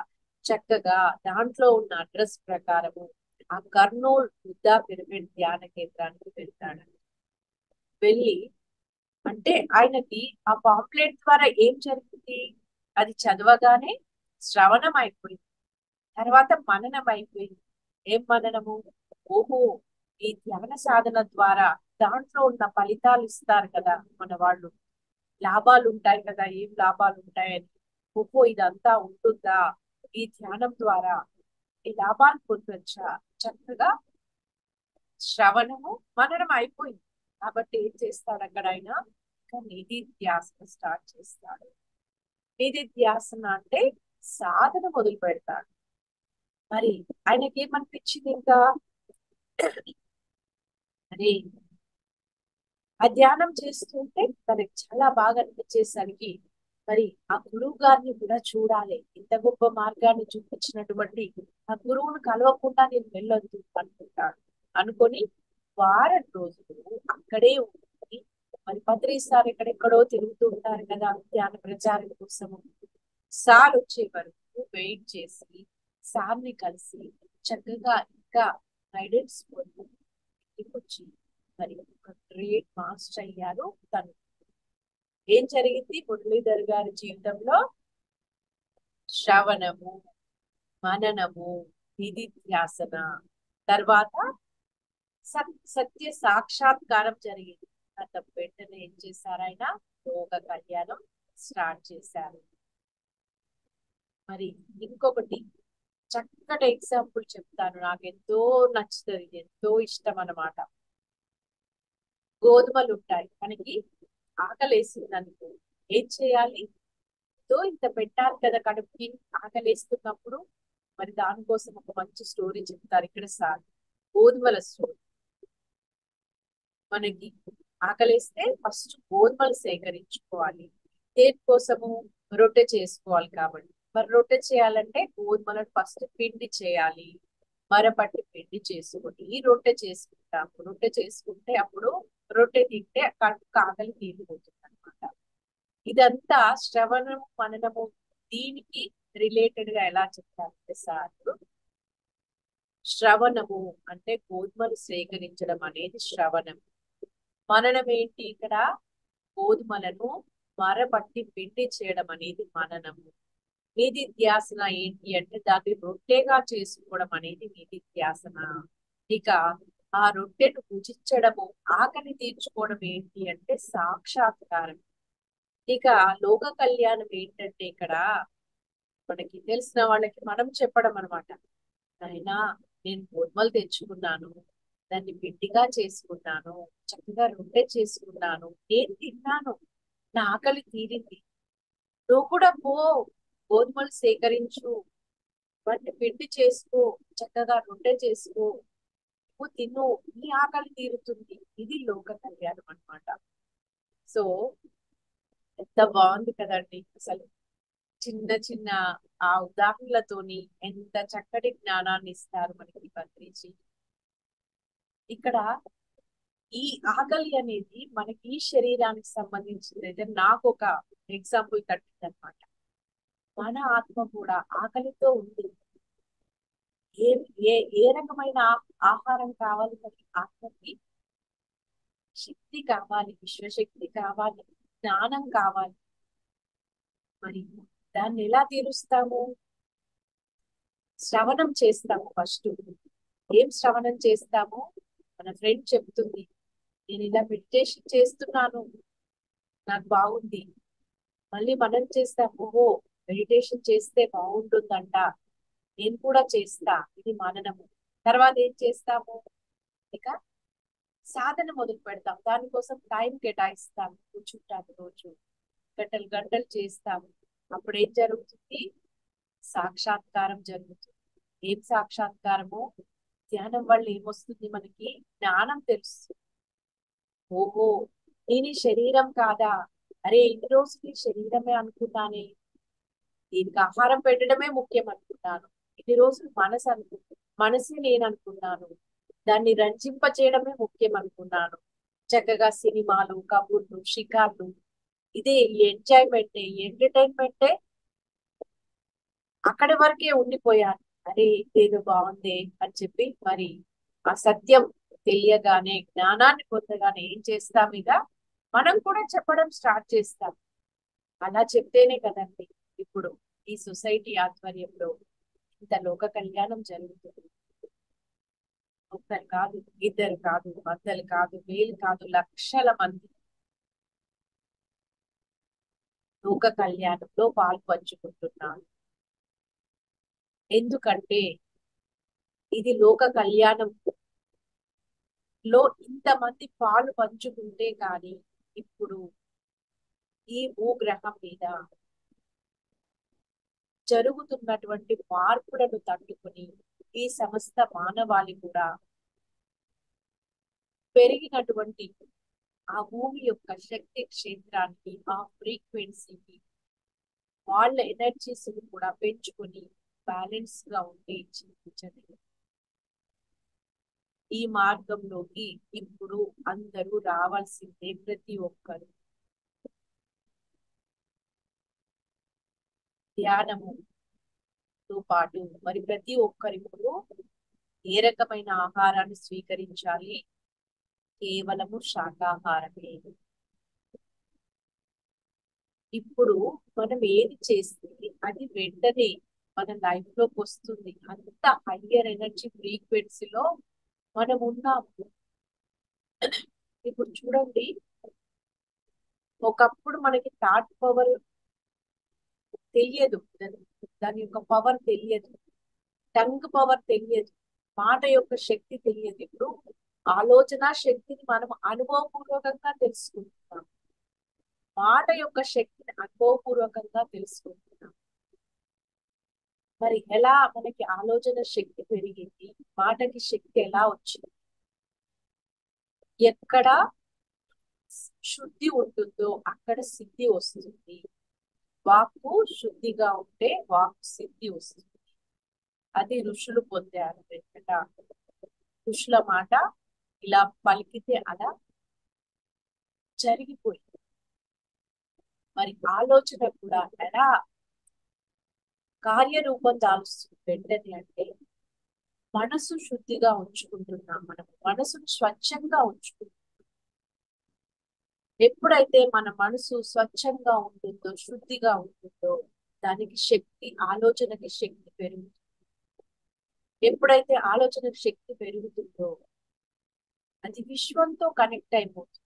చక్కగా దాంట్లో ఉన్న అడ్రస్ ప్రకారము ఆ కర్నూలు బుద్ధ పిరమిడ్ ధ్యాన కేంద్రానికి వెళ్తాడు. వెళ్ళి అంటే ఆయనకి ఆ పాంప్లెట్ ద్వారా ఏం జరిగింది, అది చదవగానే శ్రవణం అయిపోయింది, తర్వాత మననం అయిపోయింది. ఏం మననము, ఓహో ఈ ధ్యాన సాధన ద్వారా దాంట్లో ఉన్న ఫలితాలు ఇస్తారు కదా మన వాళ్ళు, లాభాలు ఉంటాయి కదా, ఏం లాభాలు ఉంటాయని, ఓహో ఇదంతా ఉంటుందా, ఈ ధ్యానం ద్వారా ఈ లాభాలు పొందొచ్చా, చక్కగా శ్రవణము మననం అయిపోయింది. కాబట్టి ఏం చేస్తాడు అక్కడ ఆయన, ఇంకా నిధిధ్యాసన స్టార్ట్ చేస్తాడు. నిధిధ్యాసన అంటే సాధన మొదలు పెడతాడు. మరి ఆయనకి ఏమనిపించింది ఇంకా, అరే ఆ ధ్యానం చేస్తుంటే తనకి చాలా బాగా అనిపించేసరికి మరి ఆ గురువు గారిని కూడా చూడాలి, ఇంత గొప్ప మార్గాన్ని చూపించినటువంటి ఆ గురువును కలవకుండా నేను వెళ్ళొద్దు అనుకుంటాడు. అనుకొని వారం రోజులు అక్కడే ఉండి, మరి పత్రిసార్ ఎక్కడెక్కడో తిరుగుతూ ఉంటారు కదా ధ్యాన ప్రచారం కోసము. సార్ వచ్చే వరకు వెయిట్ చేసి సార్ని కలిసి చక్కగా ఇంకా గైడెన్స్ పొంది వచ్చి మరి ఒక గ్రేట్ మాస్టర్ అయ్యారు తను. ఏం జరిగింది మురళీధర్ గారి జీవితంలో, శ్రవణము, మననము, నిధిధ్యాసన, తర్వాత సత్య సాక్షాత్కారం జరిగింది. అంత వెంటనే ఏం చేశారు ఆయన, యోగ కళ్యాణం స్టార్ట్ చేశారు. మరి ఇంకొకటి చక్కటి ఎగ్జాంపుల్ చెప్తాను, నాకు ఎంతో నచ్చుతుంది, ఎంతో ఇష్టం అన్నమాట. గోధుమలు ఉంటాయి, మనకి ఆకలేసింది అనుకో ఏం చేయాలి, ఇంత పెట్టాలి కదా కడుపుకి ఆకలేస్తున్నప్పుడు. మరి దానికోసం ఒక మంచి స్టోరీ చెప్తారు ఇక్కడ సార్, గోధుమల స్టోరీ. మనకి ఆకలేస్తే ఫస్ట్ గోధుమలు సేకరించుకోవాలి, దేనికోసము, రొట్టె చేసుకోవాలి కాబట్టి. మరి రొట్టె చేయాలంటే గోధుమలను ఫస్ట్ పిండి చేయాలి, మరపట్టి పిండి చేసుకొని రొట్టె చేసుకుంటాము. రొట్టె చేసుకుంటే అప్పుడు రొట్టె తింటే కడుపు ఆకలి తీరిపోతుంది అనమాట. ఇదంతా శ్రవణము మననము దీనికి రిలేటెడ్ గా ఎలా చెప్తారంటే సార్, శ్రవణము అంటే గోధుమలు సేకరించడం అనేది శ్రవణం. మననం ఏంటి ఇక్కడ, గోధుమలను మరపట్టి పిండి చేయడం అనేది మననము. నిధిధ్యాసన ఏంటి అంటే దాన్ని రొట్టెగా చేసుకోవడం అనేది నిధిధ్యాసన. ఇక ఆ రొట్టెను భుజించడము, ఆకలి తీర్చుకోవడం ఏంటి అంటే సాక్షాత్కారం. ఇక లోక కళ్యాణం ఏంటంటే ఇక్కడ మనకి తెలిసిన వాళ్ళకి మనం చెప్పడం అనమాట. అయినా నేను గోధుమలు తెచ్చుకున్నాను, దాన్ని పిండిగా చేసుకున్నాను, చక్కగా రొట్టె చేసుకున్నాను, నేను తిన్నాను, నా ఆకలి తీరింది, నువ్వు కూడా పో, గోధుమలు సేకరించు, వాటిని పిండి చేసుకో, చక్కగా రొట్టె చేసుకో, నువ్వు తిను, నీ ఆకలి తీరుతుంది. ఇది లోక కళ్యాణం అన్నమాట. సో ఎంత బాగుంది కదండి అసలు. చిన్న చిన్న ఆ ఉదాహరణలతోని ఎంత చక్కటి జ్ఞానాన్ని ఇస్తారు మనకి పత్రిజీ. ఇక్కడ ఈ ఆకలి అనేది మనకి శరీరానికి సంబంధించింది అయితే నాకు ఒక ఎగ్జాంపుల్ తట్టింది అనమాట. మన ఆత్మ కూడా ఆకలితో ఉంది. ఏ ఏ ఏ రకమైన ఆహారం కావాలి మనకి ఆత్మకి? శక్తి కావాలి, విశ్వశక్తి కావాలి, జ్ఞానం కావాలి. మరి దాన్ని ఎలా తీరుస్తాము? శ్రవణం చేస్తాము ఫస్ట్. ఏం శ్రవణం చేస్తాము? మన ఫ్రెండ్ చెప్తుంది, నేను ఇలా మెడిటేషన్ చేస్తున్నాను, నాకు బాగుంది. మళ్ళీ మనం చేస్తాం, ఓహో మెడిటేషన్ చేస్తే బాగుంటుందంట, నేను కూడా చేస్తా. ఇది మననము. తర్వాత ఏం చేస్తాము? ఇక సాధన మొదలు పెడతాం. దానికోసం టైం కేటాయిస్తాము, కూర్చుంటాము, రోజు గంటలు గంటలు చేస్తాము. అప్పుడు ఏం జరుగుతుంది? సాక్షాత్కారం జరుగుతుంది. ఏం సాక్షాత్కారము? ధ్యానం వల్ల ఏమొస్తుంది మనకి? జ్ఞానం తెలుస్తుంది. ఓహో నేను ఈ శరీరం కాదా, అరే ఇన్ని రోజులు ఈ శరీరమే అనుకున్నానే, దీనికి ఆహారం పెట్టడమే ముఖ్యం అనుకున్నాను, ఇన్ని రోజులు మనసే నేను అనుకున్నాను, దాన్ని రంజింప చేయడమే ముఖ్యం అనుకున్నాను. చక్కగా సినిమాలు, కబుర్లు, షికార్లు, ఇదే ఎంజాయ్మెంటే, ఎంటర్టైన్మెంటే, అక్కడి వరకే ఉండిపోయాను. అరే ఇదేదో బాగుంది అని చెప్పి మరి ఆ సత్యం తెలియగానే, జ్ఞానాన్ని పొందగానే ఏం చేస్తాం? ఇక మనం కూడా చెప్పడం స్టార్ట్ చేస్తాం. అలా చెప్తేనే కదండి ఇప్పుడు ఈ సొసైటీ ఆధ్వర్యంలో ఇంత లోక కళ్యాణం జరుగుతుంది. ఒక్కరు కాదు, ఇద్దరు కాదు, వందలు కాదు, వేలు కాదు, లక్షల మంది లోక కళ్యాణంలో పాలు పంచుకుంటున్నారు. ఎందుకంటే ఇది లోక కళ్యాణం లో ఇంతమంది పాలు పంచుకుంటే కానీ ఇప్పుడు ఈ భూగ్రహం మీద జరుగుతున్నటువంటి మార్పులను తట్టుకుని ఈ సమస్త మానవాళి కూడా పెరిగినటువంటి ఆ భూమి యొక్క శక్తి క్షేత్రానికి, ఆ ఫ్రీక్వెన్సీకి వాళ్ళ ఎనర్జీస్ కూడా పెంచుకొని బ్యాలెన్స్ గా ఉంటే జీవించండి. ఈ మార్గంలోకి ఇప్పుడు అందరూ రావాల్సిందే, ప్రతి ఒక్కరు. ధ్యానముతో పాటు మరి ప్రతి ఒక్కరిప్పుడు ఏ రకమైన ఆహారాన్ని స్వీకరించాలి? కేవలము శాకాహారమే. ఇప్పుడు మనం ఏది చేస్తే అది వెంటనే మన లైఫ్ లోకి వస్తుంది. అంత హయ్యర్ ఎనర్జీ ఫ్రీక్వెన్సీలో మనం ఉన్నాము. ఇప్పుడు చూడండి, ఒకప్పుడు మనకి థాట్ పవర్ తెలియదు, దాని యొక్క పవర్ తెలియదు, టంగ్ పవర్ తెలియదు, మాట యొక్క శక్తి తెలియదు. ఇప్పుడు ఆలోచన శక్తిని మనం అనుభవపూర్వకంగా తెలుసుకుంటున్నాం, మాట యొక్క శక్తిని అనుభవపూర్వకంగా తెలుసుకుంటున్నాం. మరి ఎలా మనకి ఆలోచన శక్తి పెరిగింది, మాటకి శక్తి ఎలా వచ్చింది? ఎక్కడ శుద్ధి ఉంటుందో అక్కడ సిద్ధి వస్తుంది. వాక్కు శుద్ధిగా ఉంటే వాక్కు సిద్ధి వస్తుంది. అది ఋషులు పొందారు. వెంకట ఋషుల మాట ఇలా పలికితే అలా జరిగిపోయింది. మరి ఆలోచన కూడా ఎలా కార్యరూపం దాలుస్తుంది వెంటనే అంటే మనసు శుద్ధిగా ఉంచుకుంటున్నాం. మనం మనసును స్వచ్ఛంగా ఉంచుకుంటున్నాం. ఎప్పుడైతే మన మనసు స్వచ్ఛంగా ఉంటుందో, శుద్ధిగా ఉంటుందో, దానికి శక్తి, ఆలోచనకి శక్తి పెరుగుతుంది. ఎప్పుడైతే ఆలోచనకి శక్తి పెరుగుతుందో అది విశ్వంతో కనెక్ట్ అయిపోతుంది.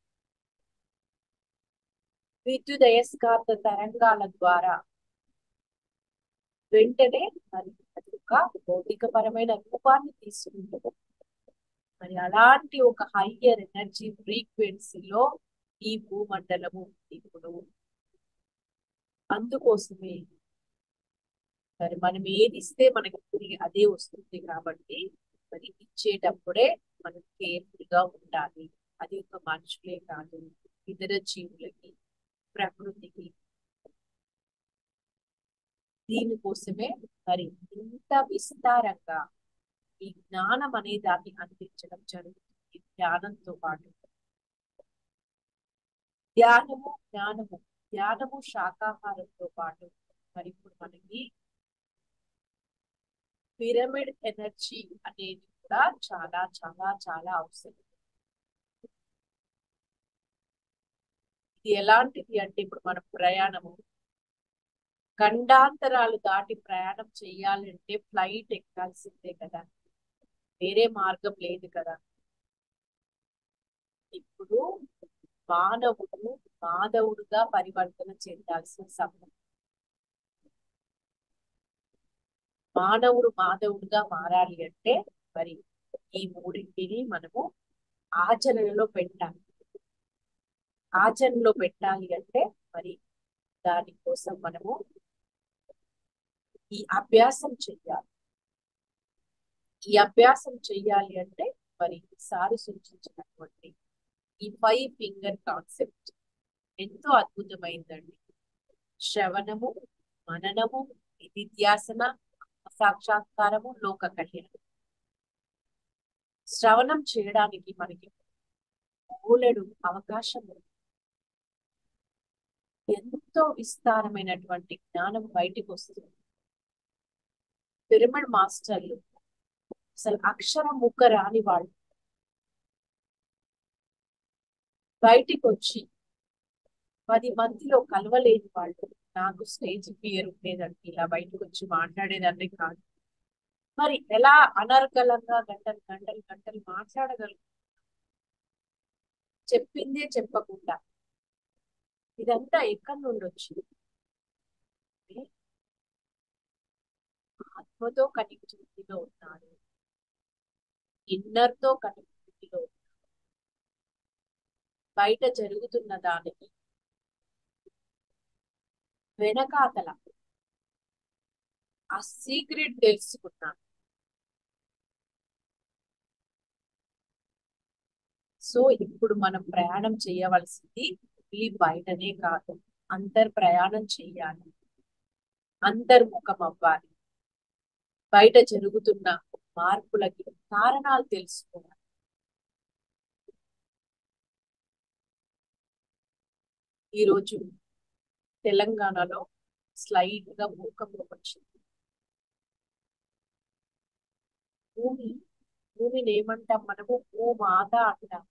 విద్యుదయస్కాంత తరంగాల ద్వారా వెంటనే మరి అది ఒక భౌతికపరమైన రూపాన్ని తీసుకుంటుంది. మరి అలాంటి ఒక హయ్యర్ ఎనర్జీ ఫ్రీక్వెన్సీలో ఈ భూమండలము ఇప్పుడు. అందుకోసమే మరి మనం ఏది ఇస్తే మనకి తిరిగి అదే వస్తుంది. కాబట్టి మరి ఇచ్చేటప్పుడే మనం కేర్ఫుల్ గా ఉండాలి. అది ఒక మనుషులే కాదు, ఇతర జీవులకి, ప్రకృతికి. దీనికోసమే మరి ఇంత విస్తారంగా ఈ జ్ఞానం అనే దాన్ని అందించడం జరుగుతుంది. ధ్యానంతో పాటు ధ్యానము శాకాహారంతో పాటు మరి ఇప్పుడు మనకి పిరమిడ్ ఎనర్జీ అనేది కూడా చాలా చాలా చాలా అవసరం. ఇది ఎలాంటిది అంటే ఇప్పుడు మనం ప్రయాణము ఖండాంతరాలు దాటి ప్రయాణం చేయాలంటే ఫ్లైట్ ఎక్కాల్సిందే కదా, వేరే మార్గం లేదు కదా. ఇప్పుడు మానవుడు మాధవుడుగా పరివర్తన చెందాల్సిన సమయం. మానవుడు మాధవుడుగా మారాలి అంటే మరి ఈ మూడింటిని మనము ఆచరణలో పెట్టాలి. ఆచరణలో పెట్టాలి అంటే మరి దానికోసం మనము ఈ అభ్యాసం చెయ్యాలి. ఈ అభ్యాసం చెయ్యాలి అంటే మరి సారి సూచించినటువంటి ఈ 5 ఫింగర్ కాన్సెప్ట్ ఎంతో అద్భుతమైందండి. శ్రవణము, మననము, నిధిధ్యాసన, సాక్షాత్కారము, లోక కళ్యాణం. శ్రవణం చేయడానికి మనకి బోలెడు అవకాశం ఉంది. ఎంతో విస్తారమైనటువంటి జ్ఞానం బయటికి వస్తుంది. పిరమిడ్ మాస్టర్లు అసలు అక్షరం ముక్క రాని వాళ్ళు బయటికి వచ్చి 10 మందిలో కలవలేని వాళ్ళు. నాకు స్టేజ్ ఫియర్ ఉండేదండి, ఇలా బయటకు వచ్చి మాట్లాడేదాన్ని కాదు. మరి ఎలా అనర్గళంగా గంటలు గంటలు గంటలు మాట్లాడగలను, చెప్పిందే చెప్పకుండా. ఇదంతా ఎక్కడి నుండి వచ్చింది? ఆత్మతో కనెక్టివిటీలో ఉన్నారు, ఇన్నర్ తో కనెక్టివిటీలో ఉన్నారు. బయట జరుగుతున్న దానికి వెనకాతల ఆ సీక్రెట్ తెలుసుకున్నాను. సో ఇప్పుడు మనం ప్రయాణం చేయవలసింది ఈ బయటనే కాదు, ప్రయాణం చెయ్యాలి, అంతర్ముఖం అవ్వాలి. బయట జరుగుతున్న మార్పులకి కారణాలు తెలుసుకోవాలి. ఈరోజు తెలంగాణలో స్లైట్ గా భూకంపం వచ్చింది. భూమిని ఏమంటాం మనము? భూమాత అంటాం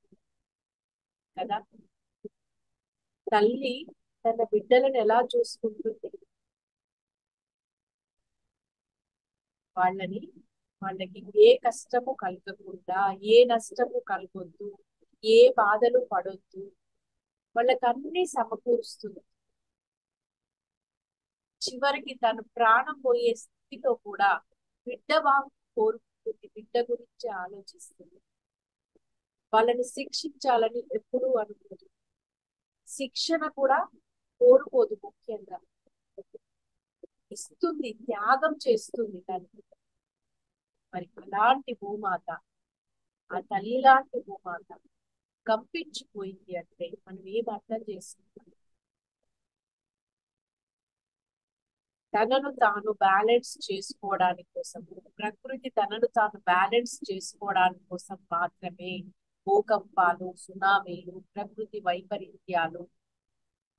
కదా. తల్లి తన బిడ్డలను ఎలా చూసుకుంటుంది? వాళ్ళకి ఏ కష్టము కలగకుండా, ఏ నష్టము కలగొద్దు, ఏ బాధలు పడొద్దు, వాళ్ళకి అన్ని సమకూరుస్తుంది. చివరికి తను ప్రాణం పోయే స్థితిలో కూడా బిడ్డ బాగు కోరుకుంటుంది, బిడ్డ గురించి ఆలోచిస్తుంది. వాళ్ళని శిక్షించాలని ఎప్పుడూ అనుకోదు, శిక్షణ కూడా కోరుకోదు. ముఖ్యంగా ఇస్తుంది, త్యాగం చేస్తుంది తను. మరి అలాంటి భూమాత, ఆ తల్లి లాంటి భూమాత కంపించిపోయింది అంటే మనం ఏం అర్థం చేసుకుంటాం? తనను తాను బ్యాలెన్స్ చేసుకోవడానికి కోసం, ప్రకృతి తనను తాను బ్యాలెన్స్ చేసుకోవడానికి కోసం మాత్రమే భూకంపాలు, సునామీలు, ప్రకృతి వైపరీత్యాలు,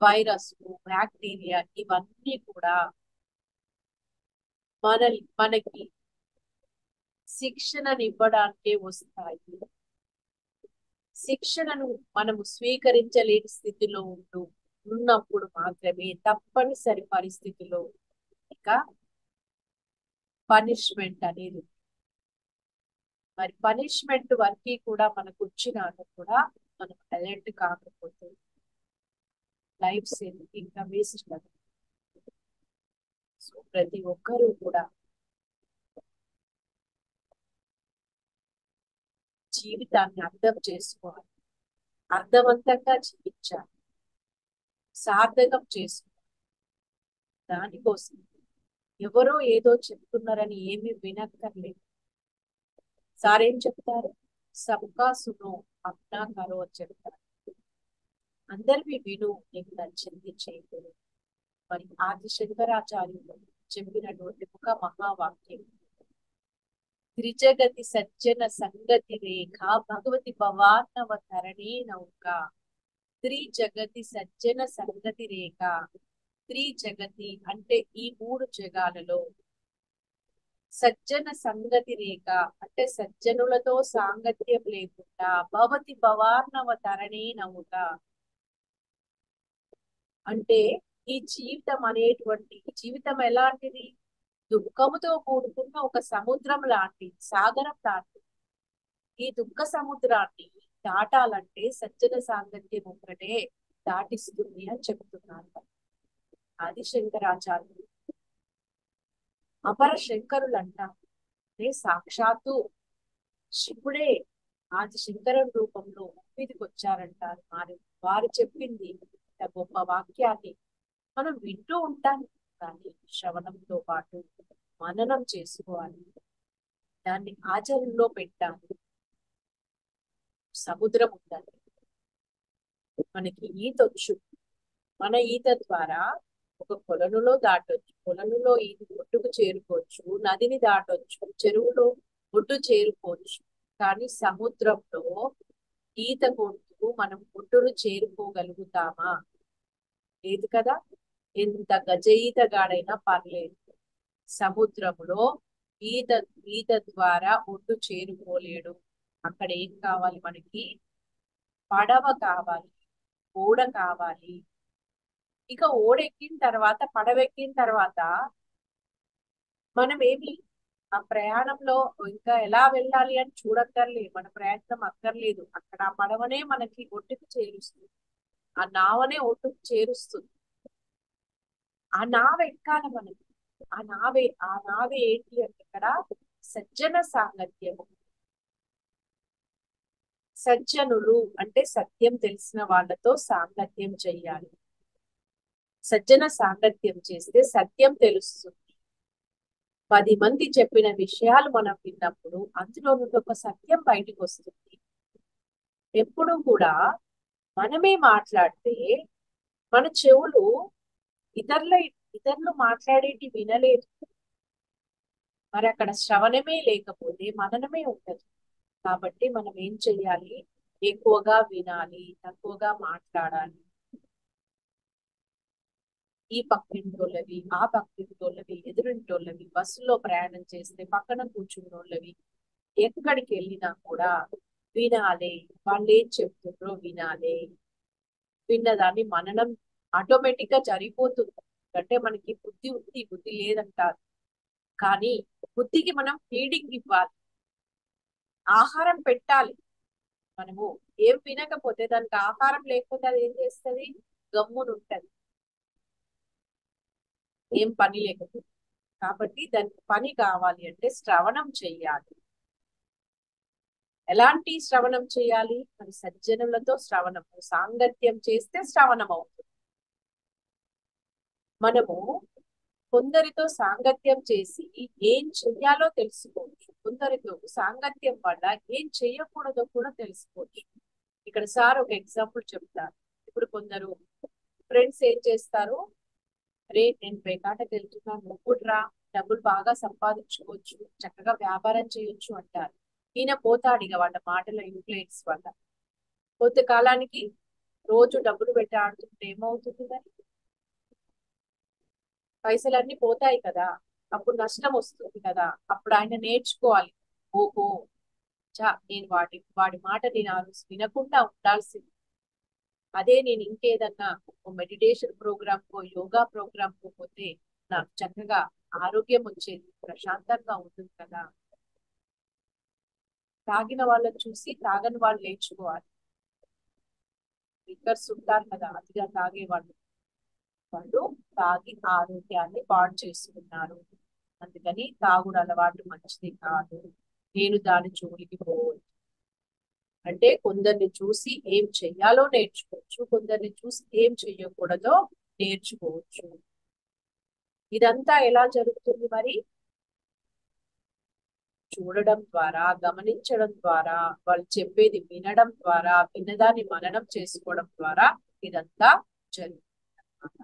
వైరస్లు, బ్యాక్టీరియా ఇవన్నీ కూడా మనకి శిక్షణనివ్వడానికే వస్తాయి. శిక్షణను మనము స్వీకరించలేని స్థితిలో ఉన్నప్పుడు మాత్రమే తప్పనిసరి పరిస్థితిలో ఇక పనిష్మెంట్ అనేది. మరి పనిష్మెంట్ వరకు కూడా మనకు వచ్చినాక కూడా మనం అలర్ట్ కాకపోతే లైఫ్ సేవింగ్ ఇంకా వేస్ట్ కదా. సో ప్రతి ఒక్కరూ కూడా జీవితాన్ని అర్థం చేసుకోవాలి, అర్థవంతంగా జీవించాలి, సార్థకం చేసుకోవాలి. దానికోసం ఎవరో ఏదో చెప్తున్నారని ఏమీ వినక్కర్లేదు. సార్ ఏం చెప్తారు? సబ్కా సునో అప్నా కరో అని చెప్తారు. అందరివి విను, నీకు నచ్చింది చేయకూడదు. మరి ఆది శంకరాచార్యులు చెప్పినటువంటి ఒక మహావాక్యం, త్రిజగతి సజ్జన సంగతి రేఖ భగవతి భవార్ణవ తరణే నౌక. త్రిజగతి సజ్జన సంగతి రేఖ. త్రిజగతి అంటే ఈ మూడు జగాలలో, సజ్జన సంగతి రేఖ అంటే సజ్జనులతో సాంగత్యం లేకుండా, భవతి భవార్ణవ తరణే నౌక అంటే ఈ జీవితం అనేటువంటి జీవితం ఎలాంటిది? దుఃఖముతో కూడుకున్న ఒక సముద్రం లాంటి, సాగరం లాంటి. ఈ దుఃఖ సముద్రాన్ని దాటాలంటే సజ్జన సాంగత్యం ఒక్కటే దాటిస్తుంది అని చెప్తున్నారు ఆది శంకరాచార్యులు. అపర శంకరులు అంటారు, సాక్షాత్తు శివుడే ఆది శంకరం రూపంలో మీదకి వచ్చారంటారు. వారు చెప్పింది ఇంత గొప్ప వాక్యాన్ని మనం వింటూ ఉంటాం, కానీ శ్రవణంతో పాటు మననం చేసుకోవాలి, దాన్ని ఆచరణలో పెట్టాలి. సముద్రం ఉండాలి, మనకి ఈతొచ్చు, మన ఈత ద్వారా ఒక కొలనులో దాటొచ్చు, కొలనులో ఈత ఒడ్డుకు చేరుకోవచ్చు, నదిని దాటొచ్చు, చెరువులో ఒడ్డు చేరుకోవచ్చు. కానీ సముద్రంలో ఈత కొడుతూ మనం ఒడ్డును చేరుకోగలుగుతామా? లేదు కదా. ఎంత గజఈతగాడైనా పర్లేదు, సముద్రంలో ఈత ద్వారా ఒడ్డు చేరుకోలేడు. అక్కడ ఏం కావాలి మనకి? పడవ కావాలి, ఓడ కావాలి. ఇక ఓడెక్కిన తర్వాత, పడవెక్కిన తర్వాత మనం ఏమి ఆ ప్రయాణంలో ఇంకా ఎలా వెళ్ళాలి అని చూడక్కర్లేదు, మన ప్రయత్నం అక్కర్లేదు. అక్కడ ఆ పడవనే మనకి ఒడ్డుకు చేరుస్తుంది, ఆ నావనే ఒడ్డుకు చేరుస్తుంది. ఆ నావ ఎక్కాలి మనకి. ఆ నావే ఏంటి అంటే ఇక్కడ సజ్జన సాంగత్యము. సజ్జనులు అంటే సత్యం తెలిసిన వాళ్ళతో సాంగత్యం చెయ్యాలి. సజ్జన సాంగత్యం చేస్తే సత్యం తెలుస్తుంది. 10 మంది చెప్పిన విషయాలు మనం విన్నప్పుడు అందులో నుండి ఒక సత్యం బయటకు వస్తుంది. ఎప్పుడు కూడా మనమే మాట్లాడితే మన చెవులు ఇతరులు మాట్లాడేటి వినలేదు. మరి అక్కడ శ్రవణమే లేకపోతే మననమే ఉండదు. కాబట్టి మనం ఏం చెయ్యాలి? ఎక్కువగా వినాలి, తక్కువగా మాట్లాడాలి. ఈ పక్కింటోళ్ళవి, ఆ పక్కింటోళ్ళవి, ఎదురింటోళ్ళవి, బస్సులో ప్రయాణం చేస్తే పక్కన కూర్చున్నోళ్ళవి, ఎక్కడికి వెళ్ళినా కూడా వినాలి. వాళ్ళు ఏం చెప్తుండ్రో వినాలి. విన్నదాన్ని మననం ఆటోమేటిక్ గా జరిగిపోతుంది. అంటే మనకి బుద్ధి ఉంది, బుద్ధి లేదంటారు, కానీ బుద్ధికి మనం ఫీడింగ్ ఇవ్వాలి, ఆహారం పెట్టాలి. మనము ఏం వినకపోతే, దానికి ఆహారం లేకపోతే అది ఏం చేస్తుంది? గమ్మునుంటది, ఏం పని లేకపోతే. కాబట్టి దానికి పని కావాలి అంటే శ్రవణం చెయ్యాలి. ఎలాంటి శ్రవణం చేయాలి? మరి సజ్జనులతో శ్రవణం, సాంగత్యం చేస్తే శ్రవణం అవుతుంది. మనము కొందరితో సాంగత్యం చేసి ఏం చెయ్యాలో తెలుసుకోవచ్చు, కొందరితో సాంగత్యం వల్ల ఏం చెయ్యకూడదో కూడా తెలుసుకోవచ్చు. ఇక్కడ సార్ ఒక ఎగ్జాంపుల్ చెప్తారు. ఇప్పుడు కొందరు ఫ్రెండ్స్ ఏం చేస్తారు? రే, నేను పేకాటకి వెళ్తున్నాను, నువ్వు రా, డబ్బులు బాగా సంపాదించుకోవచ్చు, చక్కగా వ్యాపారం చేయొచ్చు అంటారు. ఈయన పోతాడు ఇక వాళ్ళ మాటల ఇన్ఫ్లుయెన్స్ వల్ల. కొంతకాలానికి రోజు డబ్బులు పెట్టి ఆడుతుంటే ఏమవుతుంది? మరి పైసలన్నీ పోతాయి కదా, అప్పుడు నష్టం వస్తుంది కదా. అప్పుడు ఆయన నేర్చుకోవాలి, ఓహో నేను వాడి మాట నేను ఆ రోజు వినకుండా ఉండాల్సింది. అదే నేను ఇంకేదన్నా మెడిటేషన్ ప్రోగ్రామ్కో యోగా ప్రోగ్రామ్కో పోతే నాకు చక్కగా ఆరోగ్యం వచ్చేది, ప్రశాంతంగా ఉంటుంది కదా. తాగిన వాళ్ళని చూసి తాగని వాళ్ళు నేర్చుకోవాలి. డ్రింకర్స్ ఉంటారు కదా, అతిగా తాగేవాళ్ళు, వాళ్ళు తాగి ఆరోగ్యాన్ని పాడు చేసుకున్నారు. అందుకని తాగుడు అలవాటు మంచిది కాదు. నేను దాని జోలికి పోవద్దు. అంటే కొందరిని చూసి ఏం చెయ్యాలో నేర్చుకోవచ్చు, కొందరిని చూసి ఏం చెయ్యకూడదో నేర్చుకోవచ్చు. ఇదంతా ఎలా జరుగుతుంది మరి? చూడడం ద్వారా, గమనించడం ద్వారా, వాళ్ళు చెప్పేది వినడం ద్వారా, విన్నదాన్ని మననం చేసుకోవడం ద్వారా ఇదంతా జరుగుతుంది అన్నమాట.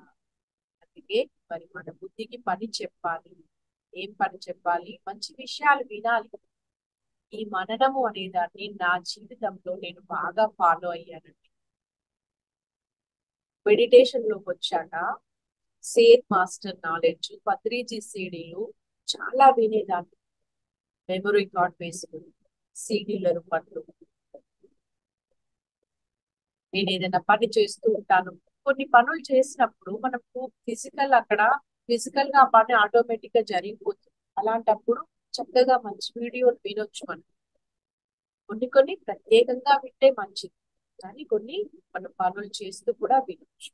అందుకే మరి మన బుద్ధికి పని చెప్పాలి. ఏం పని చెప్పాలి? మంచి విషయాలు వినాలి. ఈ మననము అనే దాన్ని నా జీవితంలో నేను బాగా ఫాలో అయ్యానండి. మెడిటేషన్ లోకి వచ్చాక సేత్ మాస్టర్ నాలెడ్జ్, పత్రిజీ సీడీలు చాలా వినేదాన్ని. మెమరీ కార్డ్ వేసుకుని సీడీల రూపంలో నేను ఏదైనా పని చేస్తూ ఉంటాను. కొన్ని పనులు చేసినప్పుడు మనకు ఫిజికల్ గా ఆ పని ఆటోమేటిక్ గా జరిగిపోతుంది. అలాంటప్పుడు చక్కగా మంచి వీడియోలు వినొచ్చు మనం. కొన్ని ప్రత్యేకంగా వింటే మంచిది, కానీ కొన్ని మనం పనులు చేస్తూ కూడా వినొచ్చు.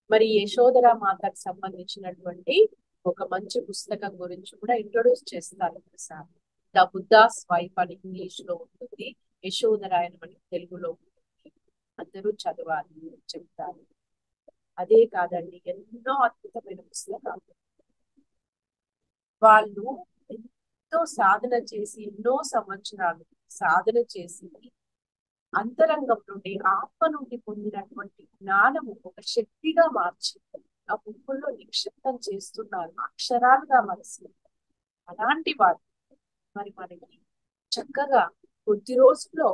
మరి యశోధర మాతకు సంబంధించినటువంటి ఒక మంచి పుస్తకం గురించి కూడా ఇంట్రొడ్యూస్ చేస్తారు ఒకసారి. ద బుద్ధాస్ వైఫ్ అని ఇంగ్లీష్ లో ఉంటుంది, యశోధరాయణం అని తెలుగులో ఉంటుంది. అందరూ చదవాలి చెప్తారు. అదే కాదండి, ఎన్నో అద్భుతమైన పుస్తకాలు. వాళ్ళు ఎంతో సాధన చేసి, ఎన్నో సంవత్సరాలు సాధన చేసి అంతరంగం నుండి, ఆత్మ నుండి పొందినటువంటి జ్ఞానము ఒక శక్తిగా మార్చి ఆ బుక్కుల్లో నిక్షిప్తం చేస్తున్నారు, అక్షరాలుగా మనసు. అలాంటి వారు మరి మనకి చక్కగా కొద్ది రోజుల్లో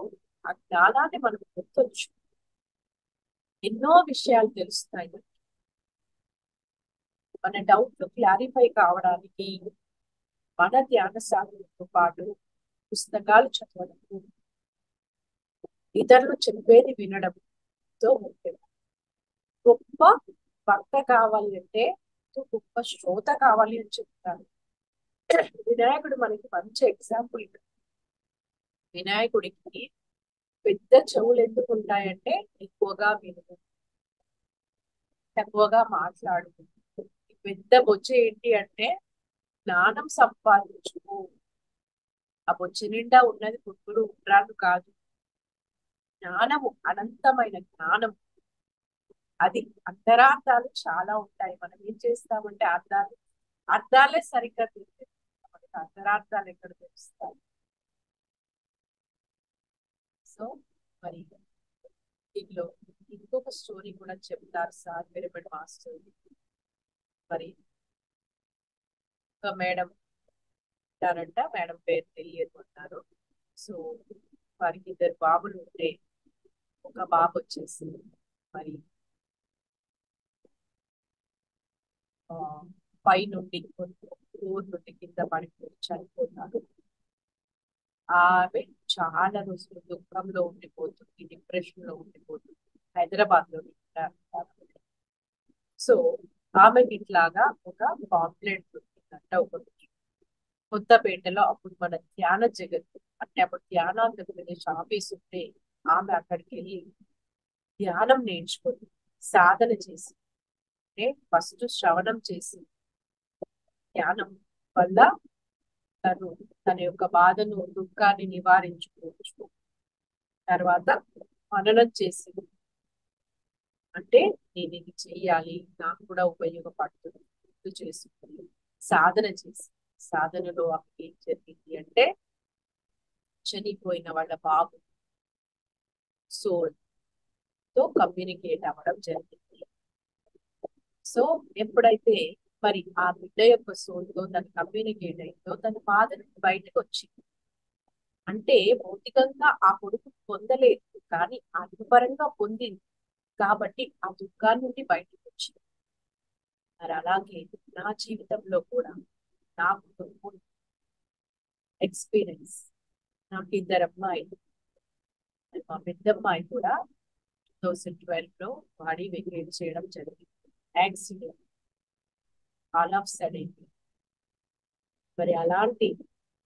ఆ జ్ఞానాన్ని మనం పొందొచ్చు. ఎన్నో విషయాలు తెలుస్తాయి. మన డౌట్లు క్లారిఫై కావడానికి మన ధ్యాన సాధనతో పాటు పుస్తకాలు చదవడం, ఇతరులు చెప్పేది వినడంతో ముఖ్యం. గొప్ప భక్త కావాలి అంటే గొప్ప శ్రోత కావాలి అని చెప్తారు. వినాయకుడు మనకి మంచి ఎగ్జాంపుల్. వినాయకుడికి పెద్ద చెవులు ఎందుకు ఉంటాయంటే ఎక్కువగా విను, తక్కువగా మాట్లాడు. పెద్ద బొచ్చ ఏంటి అంటే జ్ఞానం సంపాదించు. ఆ బొచ్చ నిండా ఉన్నది పుట్టుడు ఉండ్రాలు కాదు, జ్ఞానము, అనంతమైన జ్ఞానం. అది అంతరార్థాలు చాలా ఉంటాయి. మనం ఏం చేస్తామంటే అర్థాలే సరిగ్గా తెలియదు, మనకి అంతరార్థాలు ఎక్కడ తెలుస్తాయి. సో మరి దీనిలో ఇంకొక స్టోరీ కూడా చెప్తారు సార్ పిరమిడ్ మాస్టర్. మరి ఒక మేడం ఉంటారంట, మేడం పేరు తెలియదు అన్నారు. సో వారికి 2 బాబులు ఉంటే ఒక బాబు వచ్చేసి మరి పై నుండి ఊరు నుండి కింద పడిపోయి చనిపోతారు. ఆమె చాలా రోజులు దుఃఖంలో ఉండిపోతుంది, డిప్రెషన్ లో ఉండిపోతుంది. హైదరాబాద్ లో సో ఆమెకి ఇట్లాగా ఒక పాంప్లెట్ దొరికిందంట ఒకటి కొత్తపేటలో. అప్పుడు మన ధ్యాన జగత్తు అంటే అప్పుడు ధ్యానాంతకు ఆఫీస్ ఉంటే ఆమె అక్కడికి వెళ్ళి ధ్యానం నేర్చుకొని సాధన చేసి, అంటే ఫస్ట్ శ్రవణం చేసి ధ్యానం వల్ల తన యొక్క బాధను, దుఃఖాన్ని నివారించుకోవచ్చు. తర్వాత మననం చేసి, అంటే నేను ఇది చెయ్యాలి, నాకు కూడా ఉపయోగపడుతుంది గుర్తు చేసుకుని సాధన చేసి, సాధనలో ఆమెకి ఏం జరిగింది అంటే చనిపోయిన వాళ్ళ బాబు సోల్ తో కమ్యూనికేట్ అవ్వడం జరిగింది. సో ఎప్పుడైతే మరి ఆ బిడ్డ యొక్క సోల్ తో తను కమ్యూనికేట్ అయిందో తన బాధ నుంచి బయటకు వచ్చింది. అంటే భౌతికంగా ఆ కొడుకు పొందలేదు, కానీ ఆత్మపరంగా పొందింది కాబట్టి ఆ దుఃఖాన్ని నుండి బయటకు వచ్చింది. మరి అలాగే నా జీవితంలో కూడా నాకు ఎక్స్పీరియన్స్ నాకు ఇద్దరు అమ్మాయిలు. మా పెద్దమ్మాయి కూడా 2012 లో బాడీ వెకేట్ చేయడం జరిగింది. Accident, all of sudden. మరి అలాంటి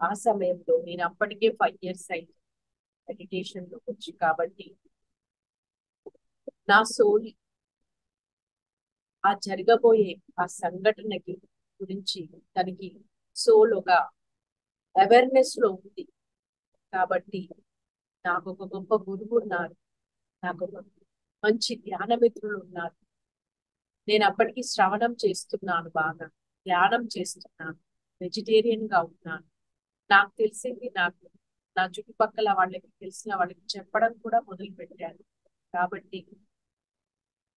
ఆ సమయంలో నేను అప్పటికే 5 years అయింది మెడిటేషన్ లోకి వచ్చి. కాబట్టి నా సోల్ ఆ జరగబోయే ఆ సంఘటనకి గురించి తనకి సోల్ ఒక అవేర్నెస్ లో ఉంది. కాబట్టి నాకు ఒక గొప్ప గురువు ఉన్నారు, నాకు ఒక మంచి ధ్యాన మిత్రులు ఉన్నారు. నేను అప్పటికి శ్రవణం చేస్తున్నాను, బాగా ధ్యానం చేస్తున్నాను, వెజిటేరియన్ గా ఉన్నాను. నాకు తెలిసింది నాకు నా చుట్టుపక్కల వాళ్ళకి తెలిసిన వాళ్ళకి చెప్పడం కూడా మొదలు పెట్టాను. కాబట్టి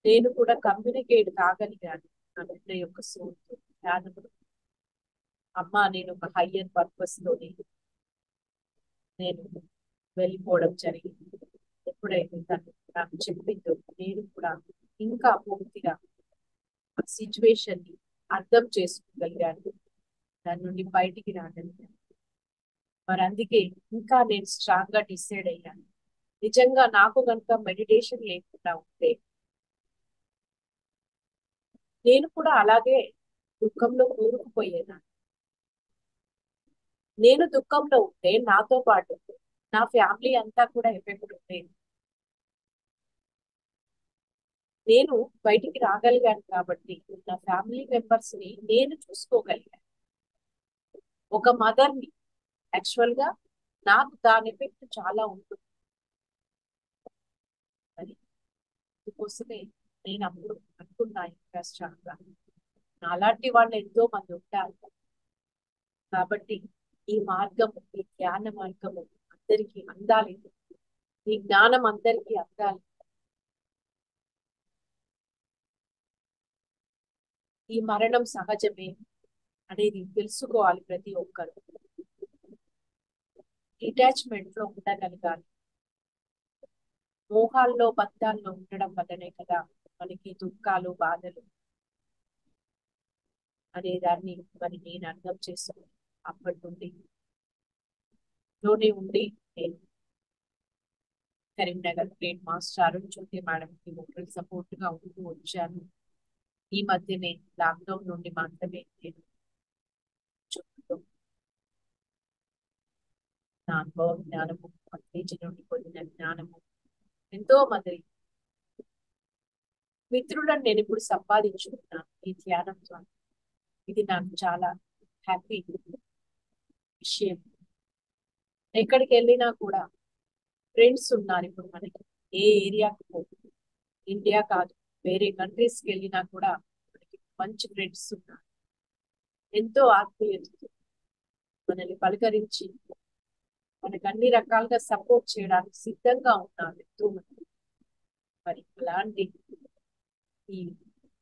నేను కూడా కమ్యూనికేట్ కాగలిగాను నా బిడ్డ యొక్క సోల్ ధ్యానంలో. అమ్మ, నేను ఒక హయ్యర్ పర్పస్ తోని నేను వెళ్ళిపోవడం జరిగింది. ఎప్పుడైతే తను నాకు చెప్పిందో నేను కూడా ఇంకా పూర్తిగా ఆ సిచ్యువేషన్ ని అర్థం చేసుకోగలిగాను, దాని నుండి బయటికి రాగలిగాను. మరి అందుకే ఇంకా నేను స్ట్రాంగ్ గా డిసైడ్ అయ్యాను. నిజంగా నాకు కనుక మెడిటేషన్ లేకుండా ఉంటే నేను కూడా అలాగే దుఃఖంలో కూరుకుపోయేదాన్ని. నేను దుఃఖంలో ఉంటే నాతో పాటు నా ఫ్యామిలీ అంతా కూడా ఎఫెక్ట్ ఉండేది. నేను బయటికి రాగలిగాను కాబట్టి నా ఫ్యామిలీ మెంబర్స్ ని నేను చూసుకోగలిగాను. ఒక మదర్ ని యాక్చువల్ గా నాకు దాని ఎఫెక్ట్ చాలా ఉంటుంది. అది అందుకోసమే నేను అప్పుడు అనుకున్నా, ఇంకా స్ట్రాంగ్ గా నాలాంటి వాళ్ళు ఎంతో మంది ఉంటారు. కాబట్టి ఈ మార్గము, ఈ ధ్యాన మార్గము అందరికీ అందాలి, ఈ జ్ఞానం అందరికీ అందాలి. ఈ మరణం సహజమే అనేది తెలుసుకోవాలి ప్రతి ఒక్కరు. డిటాచ్మెంట్ లో ఉండగలగాలి. మోహాల్లో బంధాల్లో ఉండడం వల్లనే కదా మనకి దుఃఖాలు, బాధలు అనే దాన్ని మరి నేను అర్థం చేసుకుని అప్పటి నుండి లోనే ఉండి నేను కరీంనగర్ గ్రేట్ మాస్టర్ అరుణ్ జ్యోతి మేడం కి మోరల్ సపోర్ట్ గా ఉంటూ వచ్చాను. ఈ మధ్యనే లాక్డౌన్ నుండి మాత్రమే నేను చుట్టూ నా అనుభవ జ్ఞానము, పత్రిజీ నుండి పొందిన జ్ఞానము, ఎంతో మంది మిత్రులను నేను ఇప్పుడు సంపాదించుకున్నాను ఈ ధ్యానం ద్వారా. ఇది నాకు చాలా హ్యాపీ విషయం. ఎక్కడికి వెళ్ళినా కూడా ఫ్రెండ్స్ ఉన్నారు ఇప్పుడు మనకి. ఏ ఏరియాకి పోతుంది, ఇండియా కాదు వేరే కంట్రీస్ కి వెళ్ళినా కూడా మనకి మంచి ఫ్రెండ్స్ ఉన్నారు. ఎంతో ఆత్మీయతతో మనల్ని పలకరించి మనకు అన్ని రకాలుగా సపోర్ట్ చేయడానికి సిద్ధంగా ఉన్నారు ఎంతో మంది. మరి అలాంటి ఈ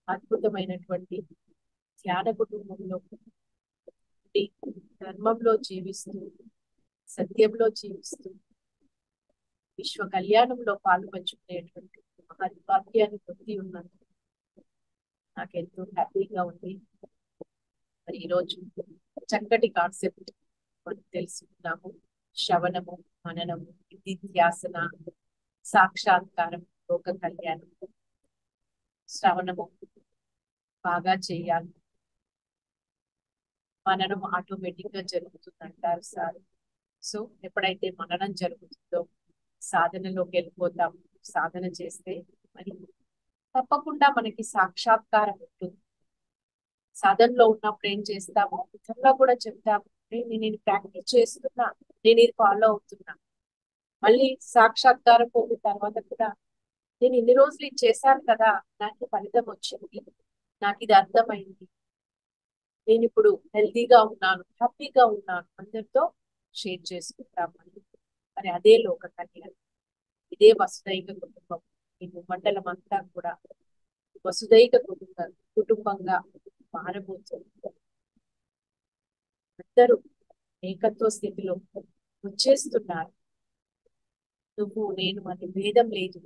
అద్భుతమైనటువంటి ధ్యాన కుటుంబంలో ఉండి, ధర్మంలో జీవిస్తూ, సత్యంలో జీవిస్తూ, విశ్వ కళ్యాణంలో పాల్పంచుకునేటువంటి మహద్భాగ్యాన్ని పొంది ఉన్నందుకు నాకు ఎంతో హ్యాపీగా ఉంది. మరి ఈరోజు చక్కటి కాన్సెప్ట్ మనం తెలుసుకున్నాము. శ్రవణము, మననము, నిధిధ్యాసన, సాక్షాత్కారం, లోక కళ్యాణం. శ్రవణము బాగా చేయాలి, మననం ఆటోమేటిక్ గా జరుగుతుంది అంటారు సార్. సో ఎప్పుడైతే మననం జరుగుతుందో సాధనలోకి వెళ్ళిపోతాం. సాధన చేస్తే మరి తప్పకుండా మనకి సాక్షాత్కారం ఉంటుంది. సాధనలో ఉన్నప్పుడు ఏం చేస్తామో ఇతరులో కూడా చెప్తాము, నేను ప్రాక్టీస్ చేస్తున్నా, నేను ఇది ఫాలో అవుతున్నా. మళ్ళీ సాక్షాత్కారం పొందిన తర్వాత కూడా నేను ఇన్ని రోజులు ఇది చేశాను కదా, నాకు ఫలితం వచ్చింది, నాకు ఇది అర్థమైంది, నేను ఇప్పుడు హెల్తీగా ఉన్నాను, హ్యాపీగా ఉన్నాను, అందరితో షేర్ చేసుకుంటాం. మరి అదే లోక కళ్యాణం, ఇదే వసుదైక కుటుంబం. ఈ మండలం అంతా కూడా వసుదైక కుటుంబంగా మారబోతుంది. అందరూ ఏకత్వ స్థితిలో వచ్చేస్తున్నారు. నువ్వు నేను అని భేదం లేదు.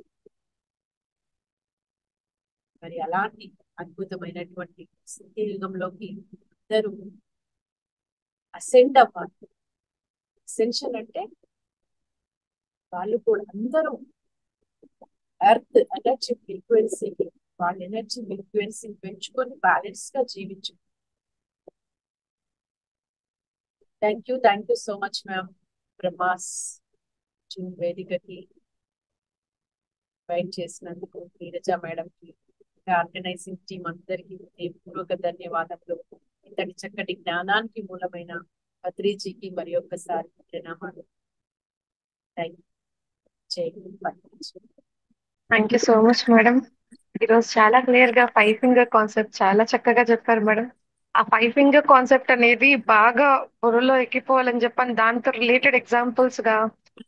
మరి అలాంటి అద్భుతమైనటువంటి యుగంలోకి అందరూ అసెండ్ అవ్వాలి. అసెన్షన్ అంటే వాళ్ళు కూడా అందరూ ఎర్త్ ఎనర్జీ ఫ్రీక్వెన్సీకి వాళ్ళ ఎనర్జీ ఫ్రీక్వెన్సీ పెంచుకొని బ్యాలెన్స్ గా జీవించు. Thank you so much ma'am. Brahmas zoom వేదికకి ఇన్వైట్ చేసినందుకు నీరజ మేడం కి, ఆర్గనైజింగ్ టీం అందరికీ పూర్వక ధన్యవాదములు. ఇంతటి చక్కటి జ్ఞానానికి మూలమైన పత్రిజీకి మరి ఒక్కసారి ప్రణామాలు. Thank you. Thank you so much madam. ఈరోజు చాలా క్లియర్ గా 5 ఫింగర్ కాన్సెప్ట్ చాలా చక్కగా చెప్పారు మేడం. ఆ 5 ఫింగర్ కాన్సెప్ట్ అనేది బాగా బుర్రలో ఎక్కిపోవాలని చెప్పని దాంతో రిలేటెడ్ ఎగ్జాంపుల్స్ గా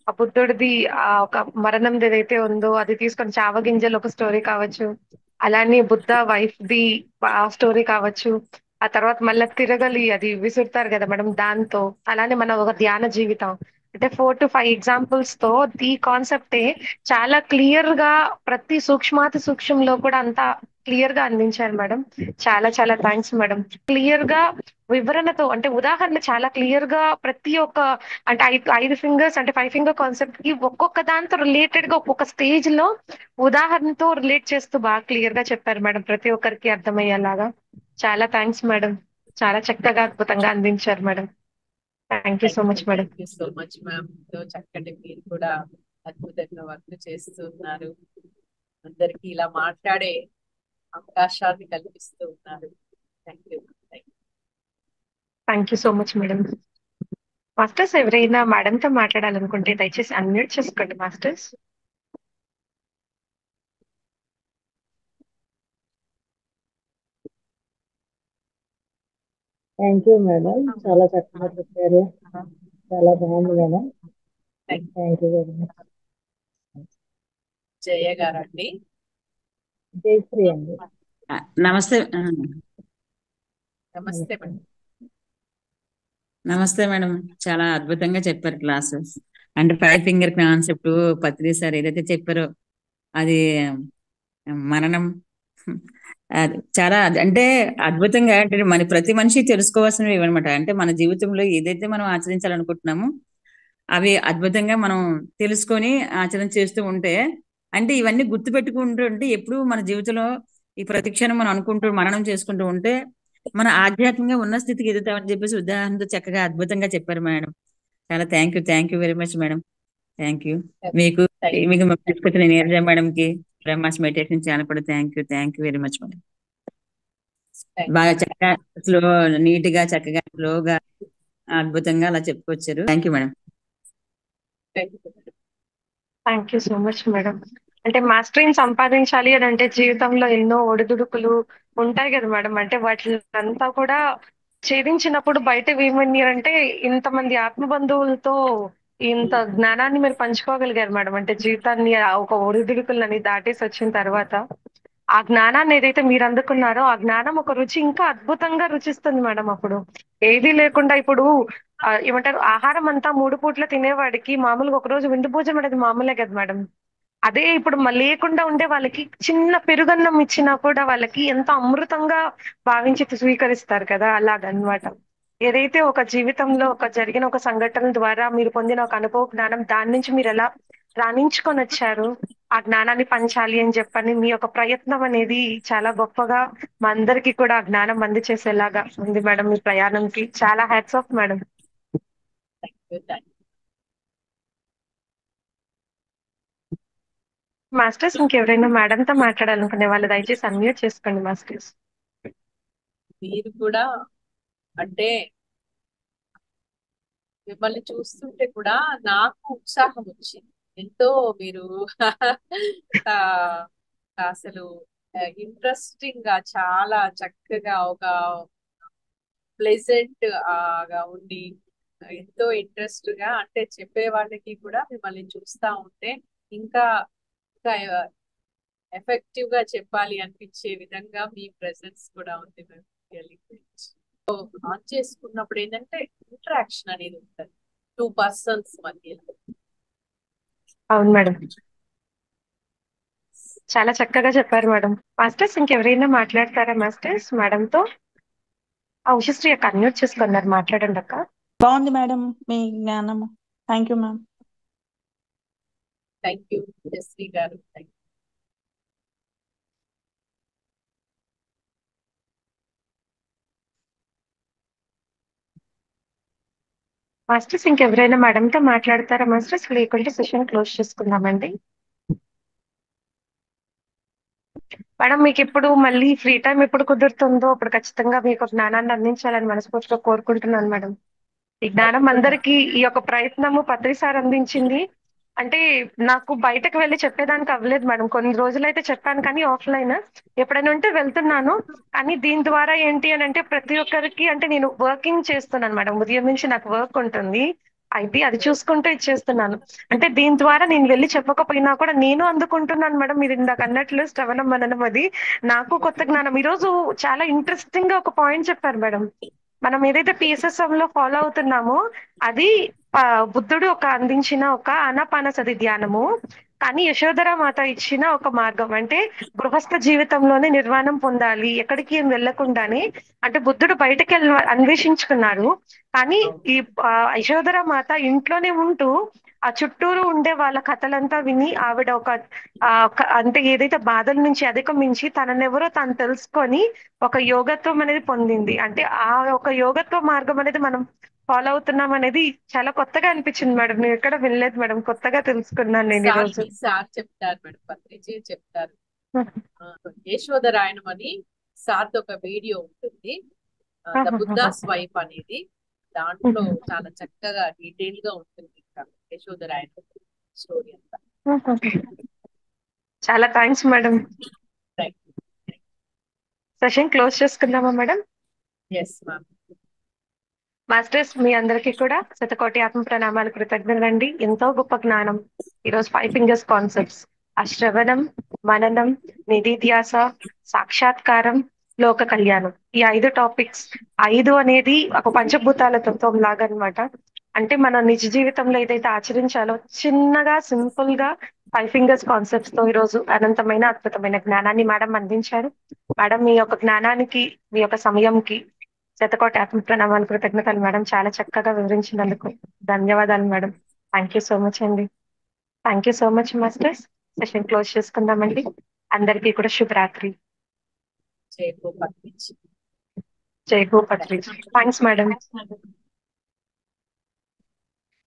ఆ బుద్ధుడిది ఆ ఒక మరణం ఏదైతే ఉందో అది తీసుకొని చావగింజలు ఒక స్టోరీ కావచ్చు, అలానే బుద్ధ వైఫ్ ది ఆ స్టోరీ కావచ్చు, ఆ తర్వాత మళ్ళీ తిరగలి అది విసురుతారు కదా మేడం దాంతో, అలానే మన ఒక ధ్యాన జీవితం అంటే 4 to 5 ఎగ్జాంపుల్స్ తో ఈ కాన్సెప్టే చాలా క్లియర్ గా ప్రతి సూక్ష్మాతి సూక్ష్మంలో కూడా అంతా క్లియర్ గా అందించారు మేడం. చాలా చాలా థ్యాంక్స్ మేడం. క్లియర్ గా వివరణతో అంటే ఉదాహరణ చాలా క్లియర్ గా ప్రతి ఒక్క అంటే 5 ఫింగర్స్ అంటే 5 ఫింగర్ కాన్సెప్ట్ కి ఒక్కొక్క దాంతో రిలేటెడ్ గా ఒక్కొక్క స్టేజ్ లో ఉదాహరణతో రిలేట్ చేస్తూ బాగా క్లియర్ గా చెప్పారు మేడం, ప్రతి ఒక్కరికి అర్థమయ్యేలాగా. చాలా థ్యాంక్స్ మేడం. చాలా చక్కగా అద్భుతంగా అందించారు madam. Thank you so much madam. Thank you so much ma'am. చక్కటి మీరు కూడా అద్భుతంగా వర్క్ చేస్తున్నారు, అందరికి ఇలా మాట్లాడే అవకాశాన్ని కల్పిస్తూ ఉన్నారు. Thank you. Thank you so much madam. Masters ఎవరైనా మేడంతో మాట్లాడాలనుకుంటే దయచేసి అన్మ్యూట్ చేసుకోండి మాస్టర్స్. థ్యాంక్ యూ మేడం, చాలా చక్కగా చెప్పారు. చాలా బాగుంది madam. Thank you very much. Jaya గారండి. జయశ్రీ అండి. నమస్తే. నమస్తే మేడం. నమస్తే మేడం, చాలా అద్భుతంగా చెప్పారు క్లాసెస్. అంటే 5 ఫింగర్ కాన్సెప్ట్ పత్రి సార్ ఏదైతే చెప్పారో అది మరణం అది చాలా అంటే అద్భుతంగా, అంటే మన ప్రతి మనిషి తెలుసుకోవాల్సినవి ఇవన్నమాట. అంటే మన జీవితంలో ఏదైతే మనం ఆచరించాలనుకుంటున్నామో అవి అద్భుతంగా మనం తెలుసుకొని ఆచరణ చేస్తూ ఉంటే, అంటే ఇవన్నీ గుర్తు పెట్టుకుంటూ ఉంటే ఎప్పుడు మన జీవితంలో ఈ ప్రతిక్షణం మనం అనుకుంటూ మరణం చేసుకుంటూ ఉంటే మన ఆధ్యాత్మికంగా ఉన్న స్థితికి ఎదుగుతామని చెప్పేసి ఉదాహరణతో చక్కగా అద్భుతంగా చెప్పారు మేడం. చాలా thank you very much madam. Thank you. మీకు తీసుకొచ్చిన నీరజ మేడం కి, బ్రహ్మాస్ మెడిటేషన్ ఛానల్ కూడా thank you very much madam. బాగా చక్కగా నీట్ గా చక్కగా స్లోగా అద్భుతంగా అలా చెప్పుకొచ్చారు. Thank you madam. Thank you so much madam. అంటే మాస్టరీని సంపాదించాలి అని అంటే జీవితంలో ఎన్నో ఒడిదుడుకులు ఉంటాయి కదా మేడం. అంటే వాటిలంతా కూడా ఛేదించినప్పుడు బయట ఏమన్నారంటే ఇంతమంది ఆత్మ బంధువులతో ఇంత జ్ఞానాన్ని మీరు పంచుకోగలిగారు మేడం. అంటే జీవితాన్ని ఒక ఒడిదుడుకులని దాటేసి వచ్చిన తర్వాత ఆ జ్ఞానాన్ని ఏదైతే మీరు అందుకున్నారో ఆ జ్ఞానం ఒక రుచి ఇంకా అద్భుతంగా రుచిస్తుంది మేడం. అప్పుడు ఏది లేకుండా ఇప్పుడు ఏమంటారు ఆహారం అంతా 3 పూట్ల తినేవాడికి మామూలుగా ఒక రోజు విందు భోజనం అనేది మామూలే కదా మేడం. అదే ఇప్పుడు లేకుండా ఉండే వాళ్ళకి చిన్న పెరుగన్నం ఇచ్చినా కూడా వాళ్ళకి ఎంత అమృతంగా భావించి స్వీకరిస్తారు కదా, అలాగనమాట. ఏదైతే ఒక జీవితంలో ఒక జరిగిన ఒక సంఘటన ద్వారా మీరు పొందిన ఒక అనుభవ జ్ఞానం, దాని నుంచి మీరు ఎలా రాణించుకొని వచ్చారు, ఆ జ్ఞానాన్ని పంచాలి అని చెప్పని మీ యొక్క ప్రయత్నం అనేది చాలా గొప్పగా మా అందరికి కూడా ఆ జ్ఞానం అందచేసేలాగా ఉంది మేడం. మీ ప్రయాణంకి చాలా హ్యాట్స్ ఆఫ్ మేడం. మాస్టర్స్ ఇంకెవరైనా మేడంతో మాట్లాడాలనుకునే వాళ్ళు దయచేసి అన్మ్యూట్ చేసుకోండి మాస్టర్స్. మీరు కూడా అంటే మిమ్మల్ని చూస్తుంటే కూడా నాకు ఉత్సాహం వచ్చింది ఎంతో. మీరు అసలు ఇంట్రెస్టింగ్ గా చాలా చక్కగా ఒక ప్లెజెంట్ గా ఉండి ఎంతో ఇంట్రెస్ట్ గా అంటే చెప్పే వాళ్ళకి కూడా మిమ్మల్ని చూస్తా ఉంటే ఇంకా ఇంకా ఎఫెక్టివ్ గా చెప్పాలి అనిపించే విధంగా మీ ప్రెసెన్స్ కూడా ఉంది మేము. ఆన్ చేసుకున్నప్పుడు ఏంటంటే ఇంటరాక్షన్ అనేది ఉంటుంది 2 పర్సన్స్ మధ్యలో. అవును మేడం, చాలా చక్కగా చెప్పారు మేడం. మాస్టర్స్ ఇంకెవరైనా మాట్లాడతారా మాస్టర్స్ మేడంతో? ఉషశ్రీ అక్క అన్మ్యూట్ చేసుకున్నారు, మాట్లాడండి అక్క. బాగుంది మేడం మీ జ్ఞానము. Thank you ma'am. Thank you Jashree గారు. Thank you. మాస్టర్స్ ఇంకెవరైనా మేడంతో మాట్లాడతారా మాస్టర్స్? లేకుంటే సెషన్ క్లోజ్ చేసుకుందామండి. మేడం మీకు ఇప్పుడు మళ్ళీ ఫ్రీ టైం ఎప్పుడు కుదురుతుందో అప్పుడు ఖచ్చితంగా మీకు జ్ఞానాన్ని అందించాలని మనస్ఫూర్తిగా కోరుకుంటున్నాను మేడం. ఈ జ్ఞానం అందరికీ ఈ యొక్క ప్రయత్నము పత్రి సార్ అందించింది. అంటే నాకు బయటకు వెళ్ళి చెప్పేదానికి అవ్వలేదు మేడం. కొన్ని రోజులైతే చెప్పాను కానీ ఆఫ్లైన్ ఎప్పుడైనా ఉంటే వెళ్తున్నాను. కానీ దీని ద్వారా ఏంటి అని అంటే ప్రతి ఒక్కరికి అంటే నేను వర్కింగ్ చేస్తున్నాను మేడం. ఉదయం నుంచి నాకు వర్క్ ఉంటుంది. అయితే అది చూసుకుంటూ ఇచ్చేస్తున్నాను. అంటే దీని ద్వారా నేను వెళ్ళి చెప్పకపోయినా కూడా నేను అందుకుంటున్నాను మేడం. మీరు ఇందాక అన్నట్లు శ్రవణం మననం అది నాకు కొత్త జ్ఞానం. ఈ రోజు చాలా ఇంట్రెస్టింగ్ గా ఒక పాయింట్ చెప్పారు మేడం. మనం ఏదైతే PSSM లో ఫాలో అవుతున్నామో అది బుద్ధుడు ఒక అందించిన ఒక ఆనాపానసతి ధ్యానము. కానీ యశోధర మాత ఇచ్చిన ఒక మార్గం అంటే గృహస్థ జీవితంలోనే నిర్వాణం పొందాలి, ఎక్కడికి ఏం వెళ్లకుండానే. అంటే బుద్ధుడు బయటకి అన్వేషించుకున్నాడు. కానీ ఈ యశోధర మాత ఇంట్లోనే ఉంటూ ఆ చుట్టూరు ఉండే వాళ్ళ కథలంతా విని ఆవిడ ఒక అంటే ఏదైతే బాధల నుంచి అధిగమించి తననెవరో తాను తెలుసుకొని ఒక యోగత్వం అనేది పొందింది. అంటే ఆ ఒక యోగత్వ మార్గం అనేది మనం ఫాలో అవుతున్నాం అనేది చాలా కొత్తగా అనిపించింది మేడం. నేను ఎక్కడ వినలేదు మేడం, కొత్తగా తెలుసుకున్నాను నేను ఈ రోజు. సార్ చెప్తారు మేడం, పత్రిజీ చెప్తారు. యశోధరాయణం అని సార్ ఒక వీడియో ఉంటుంది, ద బుద్ధాస్ వైఫ్ అనేది. దాంట్లో చాలా చక్కగా డీటెయిల్ గా ఉంటుంది యశోధరాయణం స్టోరీ అంతా. చాలా థ్యాంక్స్ మేడం. సెషన్ క్లోజ్ చేసుకుందామా మేడం? Yes ma'am. మాస్టర్స్ మీ అందరికీ కూడా శతకోటి ఆత్మ ప్రణామాలు, కృతజ్ఞతలండి. ఎంతో గొప్ప జ్ఞానం ఈరోజు 5 ఫింగర్స్ కాన్సెప్ట్స్. ఆ శ్రవణం, మననం, నిధిధ్యాస, సాక్షాత్కారం, లోక కళ్యాణం. ఈ 5 టాపిక్స్. 5 అనేది ఒక పంచభూతాల తత్వం లాగా అనమాట. అంటే మన నిజ జీవితంలో ఏదైతే ఆచరించాలో చిన్నగా సింపుల్ గా 5 ఫింగర్స్ కాన్సెప్ట్స్ తో ఈరోజు అనంతమైన అద్భుతమైన జ్ఞానాన్ని మేడం అందించారు. మేడం మీ యొక్క జ్ఞానానికి, మీ యొక్క సమయంకి శతకోటి ఆత్మ ప్రణామాలు, కృతజ్ఞతలు మేడం. చాలా చక్కగా వివరించినందుకు ధన్యవాదాలు madam. Thank you so much అండి. Thank you so much masters. Session close చేసుకుందామండి. అందరికీ కూడా శుభరాత్రి. జై గోపత్రి. జై గోపత్రి. Thanks madam.